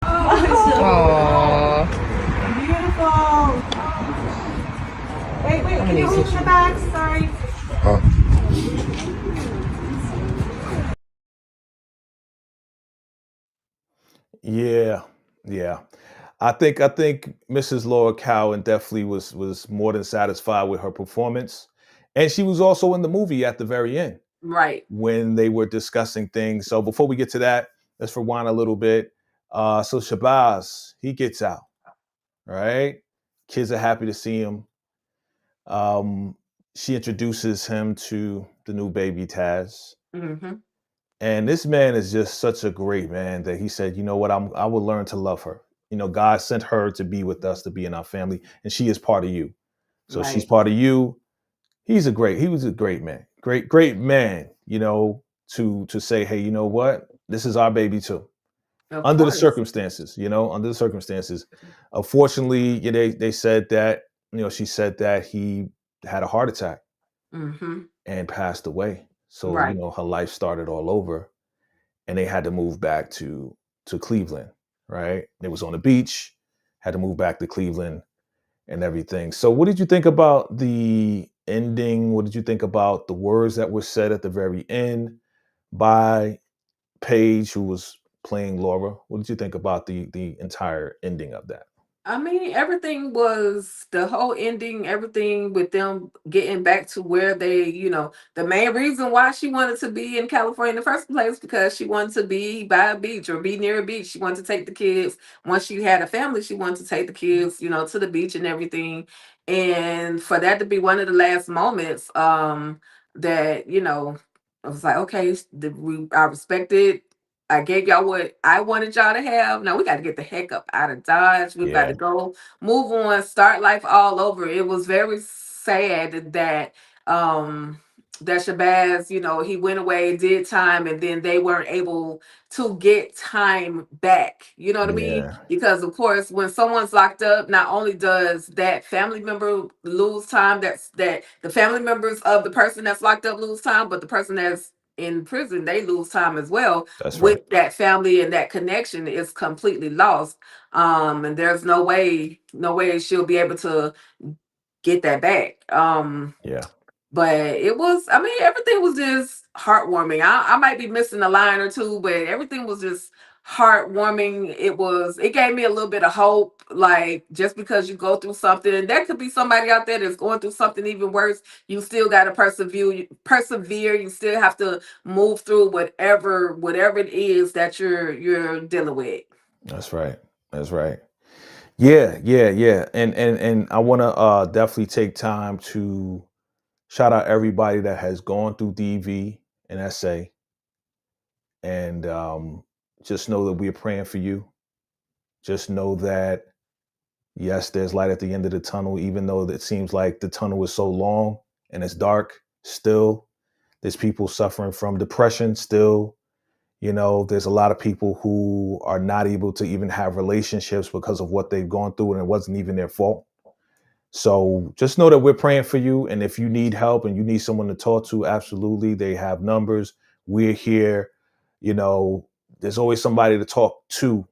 Aww. Beautiful. Wait, can you open the bag? Sorry. Yeah, yeah. I think Mrs. Laura Cowan definitely was more than satisfied with her performance, and she was also in the movie at the very end Right. when they were discussing things. So before we get to that, let's rewind a little bit. So Shabazz, he gets out, right? Kids are happy to see him. Um, she introduces him to the new baby Taz. Hmm. And this man is just such a great man that he said, you know what, I will learn to love her. You know, God sent her to be with us, to be in our family, and she is part of you. So she's Right. part of you. He was a great man. Great man, to say, hey, you know what? This is our baby too. Of Under the course. circumstances, under the circumstances. Unfortunately, they said that, she said that he had a heart attack Hmm. and passed away. So, Right. her life started all over, and they had to move back to Cleveland, right? It was on the beach, had to move back to Cleveland and everything. So what did you think about the ending? What did you think about the words that were said at the very end by Paige, who was playing Laura? What did you think about the entire ending of that? I mean, everything was the whole ending, everything with them getting back to where the main reason why she wanted to be in California in the first place, because she wanted to be by a beach or be near a beach. She wanted to take the kids. Once she had a family, she wanted to take the kids, to the beach and everything. And for that to be one of the last moments, that, I was like, okay, I respect it. I gave y'all what I wanted y'all to have. Now we got to get the heck up out of Dodge. We've got Yeah, to go, move on, start life all over. It was very sad that Shabazz, he went away, did time, and then they weren't able to get time back. You know what I mean? yeah, Because of course, when someone's locked up, not only does that family member lose time, that the family members of the person that's locked up lose time, but the person that's in prison, they lose time as well. that's right. With that family and that connection is completely lost. And there's no way she'll be able to get that back. Yeah, But it was, I mean, everything was just heartwarming. I might be missing a line or two, but everything was just heartwarming. It gave me a little bit of hope. Like, just because you go through something, and there could be somebody out there that's going through something even worse, you still got to persevere. You still have to move through whatever it is that you're dealing with. that's right. That's right. Yeah, yeah, yeah. And I want to definitely take time to shout out everybody that has gone through DV and SA, and just know that we're praying for you. Just know that yes, there's light at the end of the tunnel, even though it seems like the tunnel is so long and it's dark. Still, there's people suffering from depression. Still, there's a lot of people who are not able to even have relationships because of what they've gone through, and it wasn't even their fault. So just know that we're praying for you. And if you need help and you need someone to talk to, absolutely, they have numbers. We're here. You know, there's always somebody to talk to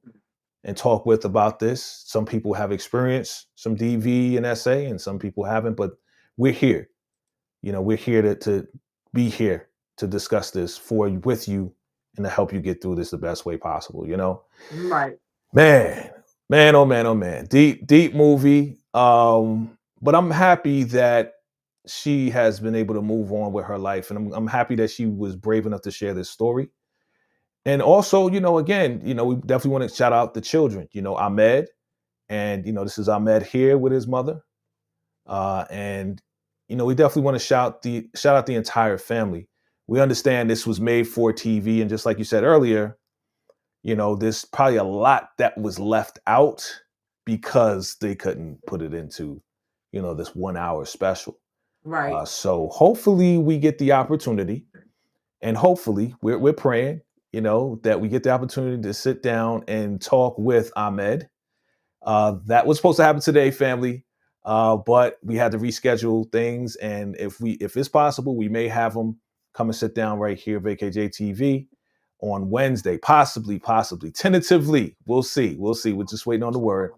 and talk with about this. Some people have experienced some DV and SA, and some people haven't, but we're here. We're here to be here to discuss this with you and to help you get through this the best way possible. Right. Man, oh man, deep movie. But I'm happy that she has been able to move on with her life, and I'm happy that she was brave enough to share this story. And also, again, we definitely want to shout out the children. Ahmed, and this is Ahmed here with his mother, and we definitely want to shout out the entire family. We understand this was made for TV, and just like you said earlier, there's probably a lot that was left out because they couldn't put it into, this 1 hour special. Right. So hopefully we get the opportunity, and hopefully we're praying, that we get the opportunity to sit down and talk with Ahmed. That was supposed to happen today, family, but we had to reschedule things. And if it's possible, we may have him come and sit down right here, VACAY-JayTV, on Wednesday, possibly, tentatively. We'll see. We're just waiting on the word.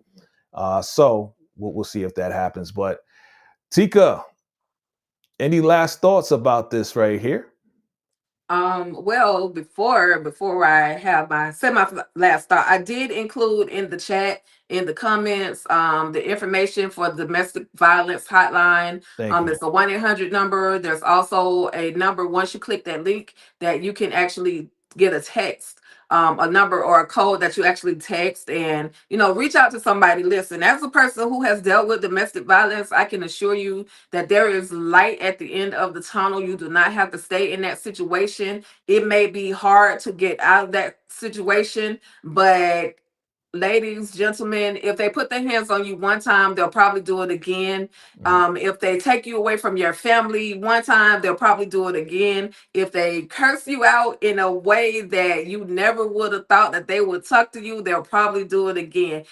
So we'll see if that happens. But Tika, any last thoughts about this right here? Well, before I have my last thought, I did include in the chat, in the comments, the information for the domestic violence hotline. It's a 1-800 number. There's also a number, once you click that link, that you can actually get a text, a number or a code that you actually text, and reach out to somebody. Listen, as a person who has dealt with domestic violence, I can assure you that there is light at the end of the tunnel. You do not have to stay in that situation. It may be hard to get out of that situation, but ladies, gentlemen, if they put their hands on you one time, they'll probably do it again. If they take you away from your family one time, they'll probably do it again. If they curse you out in a way that you never would have thought that they would talk to you, they'll probably do it again.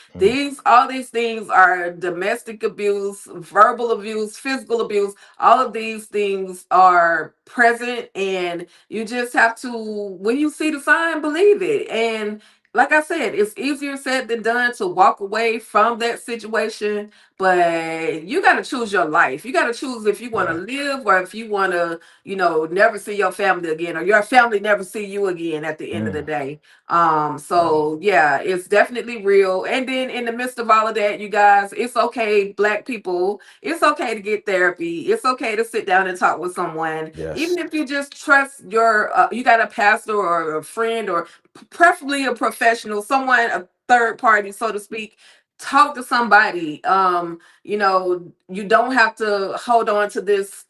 All these things are domestic abuse, verbal abuse, physical abuse. All of these things are present, and you just have to, when you see the sign, believe it. And like I said, it's easier said than done to walk away from that situation, but you got to choose your life. You got to choose if you want to live, or if you want to, never see your family again, or your family never see you again at the end of the day. So yeah, it's definitely real. And then in the midst of all of that, you guys, it's okay, Black people, it's okay to get therapy. It's okay to sit down and talk with someone. Yes. Even if you just trust you got a pastor or a friend, or preferably a professional, someone, a third party, so to speak. Talk to somebody. You don't have to hold on to this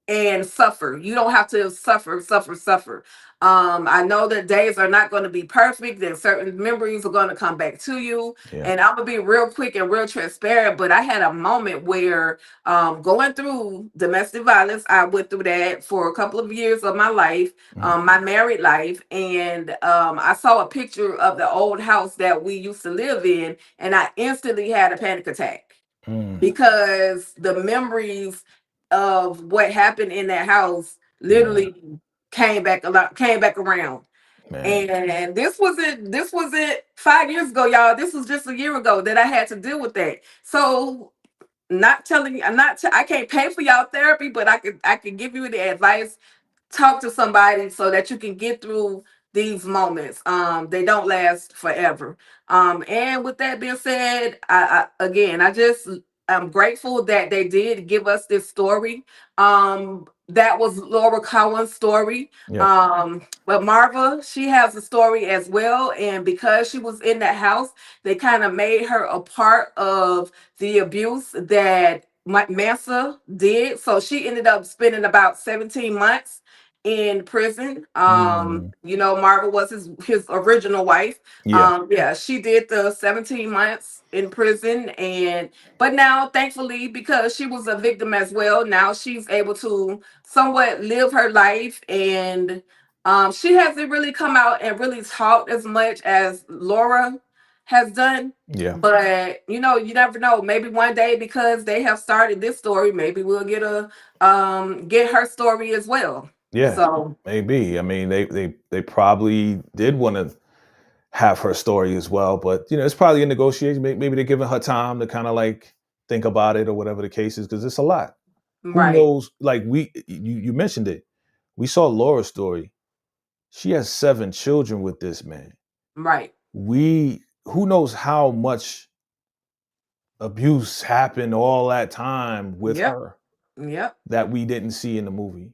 and suffer. You don't have to suffer. I know that days are not going to be perfect, and certain memories are going to come back to you. And I'm gonna be real quick and real transparent, but I had a moment where going through domestic violence, I went through that for a couple of years of my life, my married life, and I saw a picture of the old house that we used to live in, and I instantly had a panic attack because the memories of what happened in that house literally came back around. And this wasn't 5 years ago, y'all. This was just a year ago that I had to deal with that. So I can't pay for y'all therapy, but I could give you the advice. Talk to somebody so that you can get through these moments. They don't last forever. And with that being said, I'm grateful that they did give us this story. That was Laura Cowan's story. But Marva, she has a story as well. And because she was in that house, they kind of made her a part of the abuse that Mansa did. So she ended up spending about 17 months in prison. Marva was his original wife. She did the 17 months in prison, but now, thankfully, because she was a victim as well, now she's able to somewhat live her life, and she hasn't really come out and really talked as much as Laura has done. But you never know. Maybe one day, because they have started this story, maybe we'll get her story as well. So maybe. I mean, they probably did want to have her story as well. But it's probably a negotiation. Maybe they're giving her time to kind of like think about it or whatever the case is, because it's a lot. Who Right. knows? Like you mentioned it. We saw Laura's story. She has 7 children with this man. Right. Who knows how much abuse happened all that time with her Yep. that we didn't see in the movie.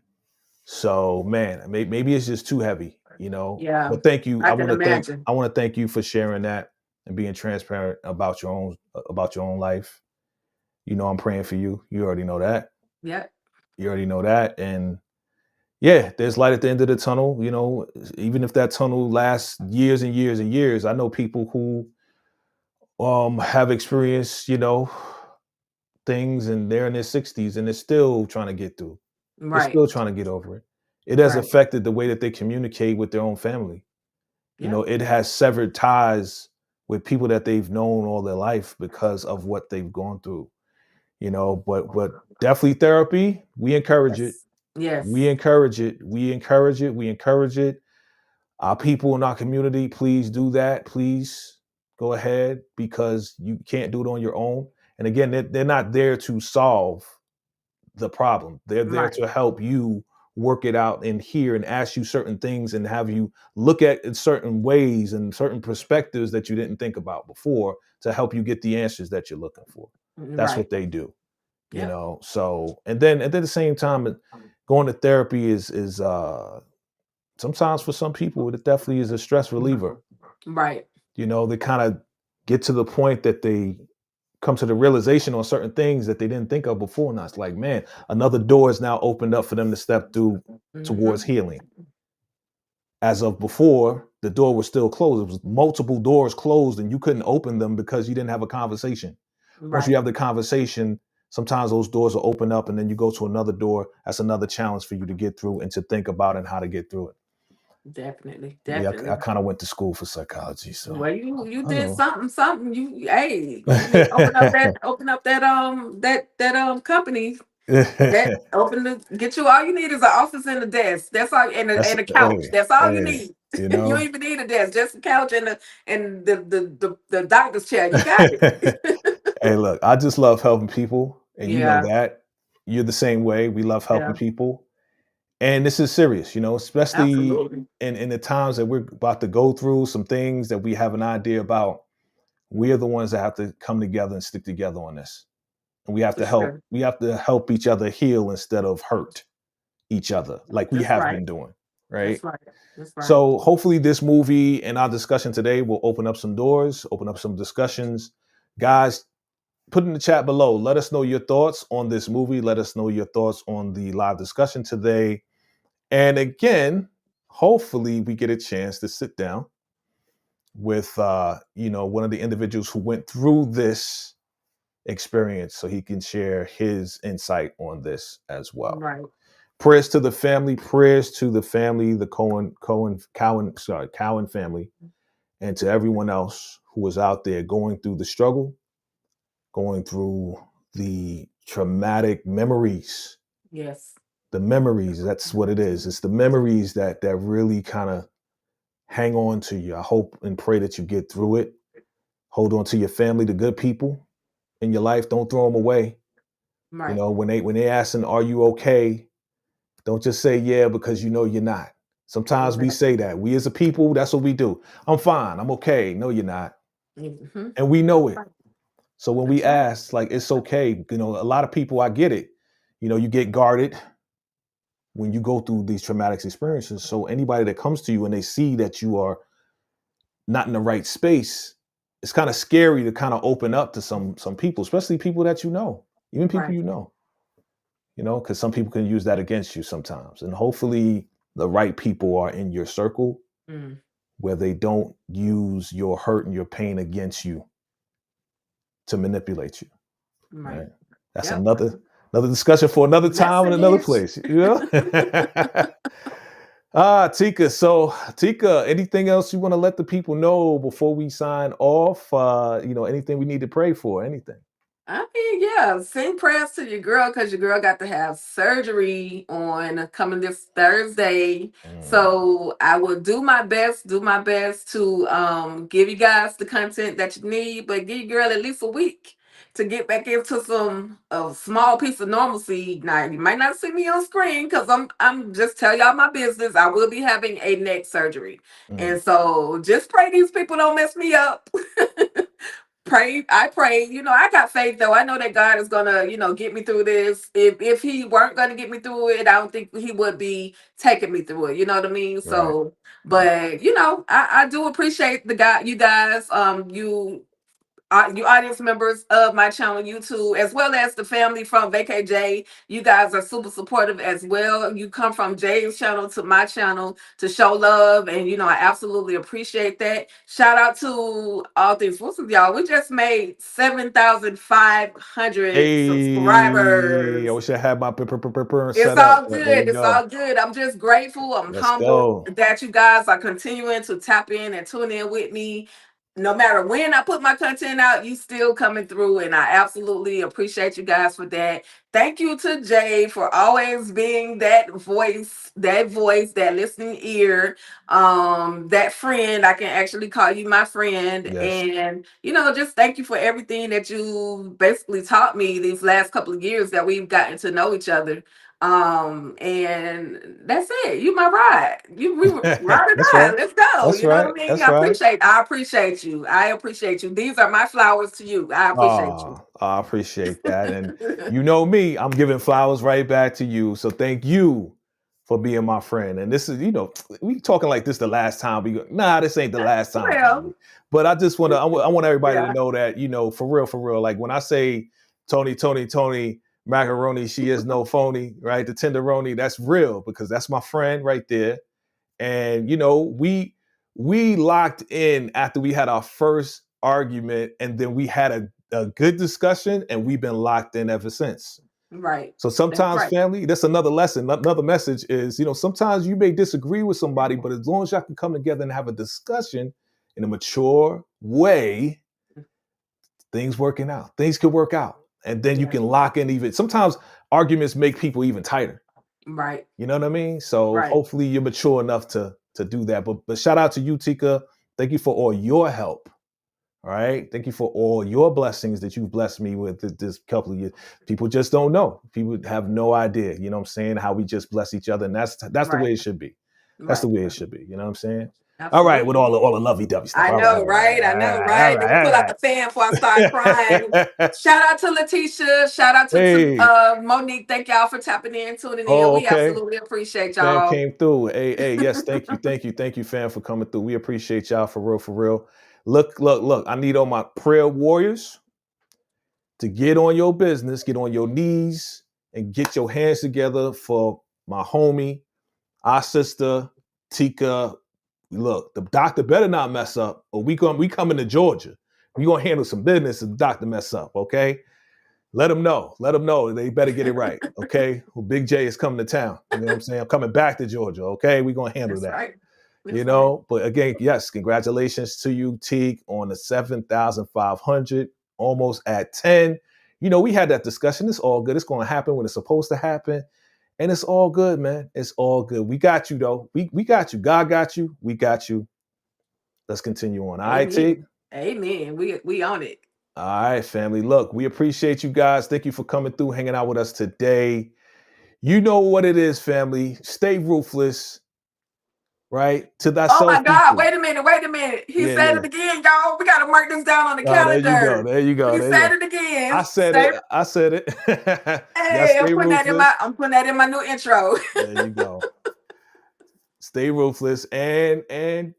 So man, maybe it's just too heavy, Yeah. But thank you. I can imagine. I want to thank you for sharing that and being transparent about your own life. I'm praying for you. You already know that. Yep. You already know that. And yeah, there's light at the end of the tunnel. Even if that tunnel lasts years and years and years. I know people who have experienced, things, and they're in their 60s and they're still trying to get through. They're Right. still trying to get over it. It has Right. affected the way that they communicate with their own family. Yep. It has severed ties with people that they've known all their life because of what they've gone through. But definitely therapy. We encourage it. Yes. We encourage it. We encourage it. We encourage it. Our people in our community, please do that. Please go ahead, because you can't do it on your own. And again, they're not there to solve the problem. They're there Right. to help you work it out and hear and ask you certain things and have you look at it certain ways and certain perspectives that you didn't think about before to help you get the answers that you're looking for. That's Right. what they do. Yep. So and then at the same time, going to therapy is sometimes for some people it definitely is a stress reliever. Right. They kind of get to the point that they come to the realization on certain things that they didn't think of before. And it's like, man, another door is now opened up for them to step through towards healing. As of before, the door was still closed. It was multiple doors closed and you couldn't open them because you didn't have a conversation. Once you have the conversation, sometimes those doors will open up and then you go to another door. That's another challenge for you to get through and to think about and how to get through it. Definitely. Yeah, I kind of went to school for psychology. So well, you did know. something. You need to open up that company. Get you, all you need is an office and a desk. That's all, and a couch. That's all you need. You don't even need a desk, just a couch and the doctor's chair. You got it. Hey, look, I just love helping people, and you know Yeah. that. You're the same way. We love helping Yeah. people. And this is serious, especially Absolutely. in the times that we're about to go through some things that we have an idea about. We are the ones that have to come together and stick together on this. And we have to help. Sure. We have to help each other heal instead of hurt each other, like we That's have right. been doing. Right. That's right. That's right. So hopefully this movie and our discussion today will open up some doors, open up some discussions. Guys, put in the chat below. Let us know your thoughts on this movie. Let us know your thoughts on the live discussion today. And again, hopefully we get a chance to sit down with one of the individuals who went through this experience so he can share his insight on this as well. Right. Prayers to the family, the Cowan family, and to everyone else who was out there going through the struggle, going through the traumatic memories. Yes. The memories, that's what it is. It's the memories that really kind of hang on to you. I hope and pray that you get through it. Hold on to your family, the good people in your life. Don't throw them away. Right. When they asking, are you okay? Don't just say yeah because you're not. Sometimes we say that. We as a people, that's what we do. I'm fine. I'm okay. No, you're not. Mm-hmm. And we know it. So when we That's right. ask, like, it's okay. A lot of people, I get it. You get guarded when you go through these traumatic experiences. So anybody that comes to you and they see that you are not in the right space, it's kind of scary to kind of open up to some people, especially people that even people Right. because some people can use that against you sometimes. And hopefully the right people are in your circle where they don't use your hurt and your pain against you to manipulate you. Right? That's another discussion for another time and another place. Tika. So Tika, anything else you want to let the people know before we sign off? Anything we need to pray for? Anything? I mean, yeah, send prayers to your girl because your girl got to have surgery on coming this Thursday. So I will do my best to give you guys the content that you need, but give your girl at least a week to get back into some a small piece of normalcy. Now you might not see me on screen because I'm just tell y'all my business. I will be having a neck surgery. And so just pray these people don't mess me up. I pray, I got faith though. I know that God is gonna, get me through this. If he weren't gonna get me through it, I don't think he would be taking me through it. You know what I mean? Right. So, but I do appreciate you guys, you audience members of my channel YouTube, as well as the family from VACAY-J. You guys are super supportive as well. You come from Jay's channel to my channel to show love, and I absolutely appreciate that. Shout out to all things exclusive, y'all. We just made 7,500 Hey, I subscribers. wish I had my It's set up, all but there good. you It's go. all good. I'm just grateful. I'm Let's humbled go. that you guys are continuing to tap in and tune in with me. No matter when I put my content out, you still coming through, and I absolutely appreciate you guys for that. Thank you to Jay for always being that voice, that listening ear, that friend. I can actually call you my friend. Yes. And just thank you for everything that you basically taught me these last couple of years that we've gotten to know each other. And that's it. You my ride. We ride or That's die. right. Let's go. That's You know what right. I mean? That's right. I appreciate you. I appreciate you. These are my flowers to you. I appreciate you. Oh, I appreciate that. And you know me, I'm giving flowers right back to you. So thank you for being my friend. And this is, we talking like this the last time we go. Nah, this ain't the last time, Well, family. But I just want to, I want everybody to yeah, know that, for real, like when I say Tony, macaroni, she is no phony, right? The tenderoni, that's real because that's my friend right there. And we locked in after we had our first argument, and then we had a good discussion, and we've been locked in ever since. right. So That's sometimes, right. family, that's another lesson. Another message is, sometimes you may disagree with somebody, but as long as y'all can come together and have a discussion in a mature way, things could work out. And then you Yeah. can lock in even. Sometimes arguments make people even tighter. Right. You know what I mean? So Right. hopefully you're mature enough to do that. But shout out to you, Tika. Thank you for all your help. All right. Thank you for all your blessings that you've blessed me with this couple of years. People just don't know. People have no idea. You know what I'm saying? How we just bless each other. And that's the Right. way it should be. That's the Right. way it should be. You know what I'm saying? All right, with Absolutely. all the lovey-dovey stuff. I All right, know, all right, right? I know, all right? Let me pull out right, the fan before I start crying. all right. Shout out to Letitia. Shout out to Hey. Monique. Thank y'all for tapping in, tuning in. Oh, We okay. absolutely appreciate Fam y'all. came through. Hey, yes, thank you, fam, for coming through. We appreciate y'all for real, for real. Look. I need all my prayer warriors to get on your business, get on your knees, and get your hands together for my homie, our sister, Tika. Look, the doctor better not mess up, or we coming to Georgia. We gonna handle some business if the doctor mess up, okay? Let them know. Let them know they better get it right. Okay. Well, Big J is coming to town. You know what I'm saying? I'm coming back to Georgia. Okay. We're going to handle That's that. right. That's right. But again, yes, congratulations to you, Teague, on the 7,500, almost at 10. We had that discussion. It's all good. It's going to happen when it's supposed to happen. And it's all good, man. It's all good. We got you, though. We got you. God got you. We got you. Let's continue on. All right, Teague? Amen. We on it. All right, family. Look, we appreciate you guys. Thank you for coming through, hanging out with us today. You know what it is, family. Stay ruthless, right? To Oh thyself my be God. true. Wait a minute. He Yeah, said yeah. it again, y'all. We gotta mark this down on the Oh, there you go. calendar. There you go. He There you said go. it again. I said it. Y'all Hey, stay ruthless. I'm putting that in my new intro. There you go. Stay ruthless and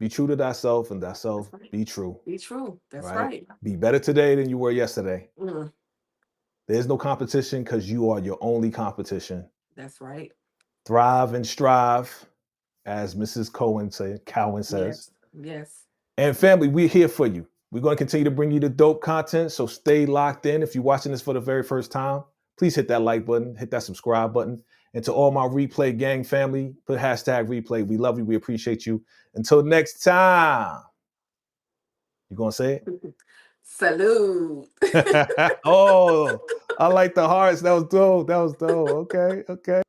be true to thyself, and thyself That's right. be true. Be true. That's Right? right. Be better today than you were yesterday. Mm, There's no competition because you are your only competition. that's right. Thrive and strive, as Mrs. Cowan says. Yes. And family, we're here for you. We're going to continue to bring you the dope content. So stay locked in. If you're watching this for the very first time, please hit that like button, hit that subscribe button. And to all my replay gang family, put hashtag replay. We love you. We appreciate you. Until next time. You going to say it? Salute. Oh, I like the hearts. That was dope. That was dope. Okay, okay.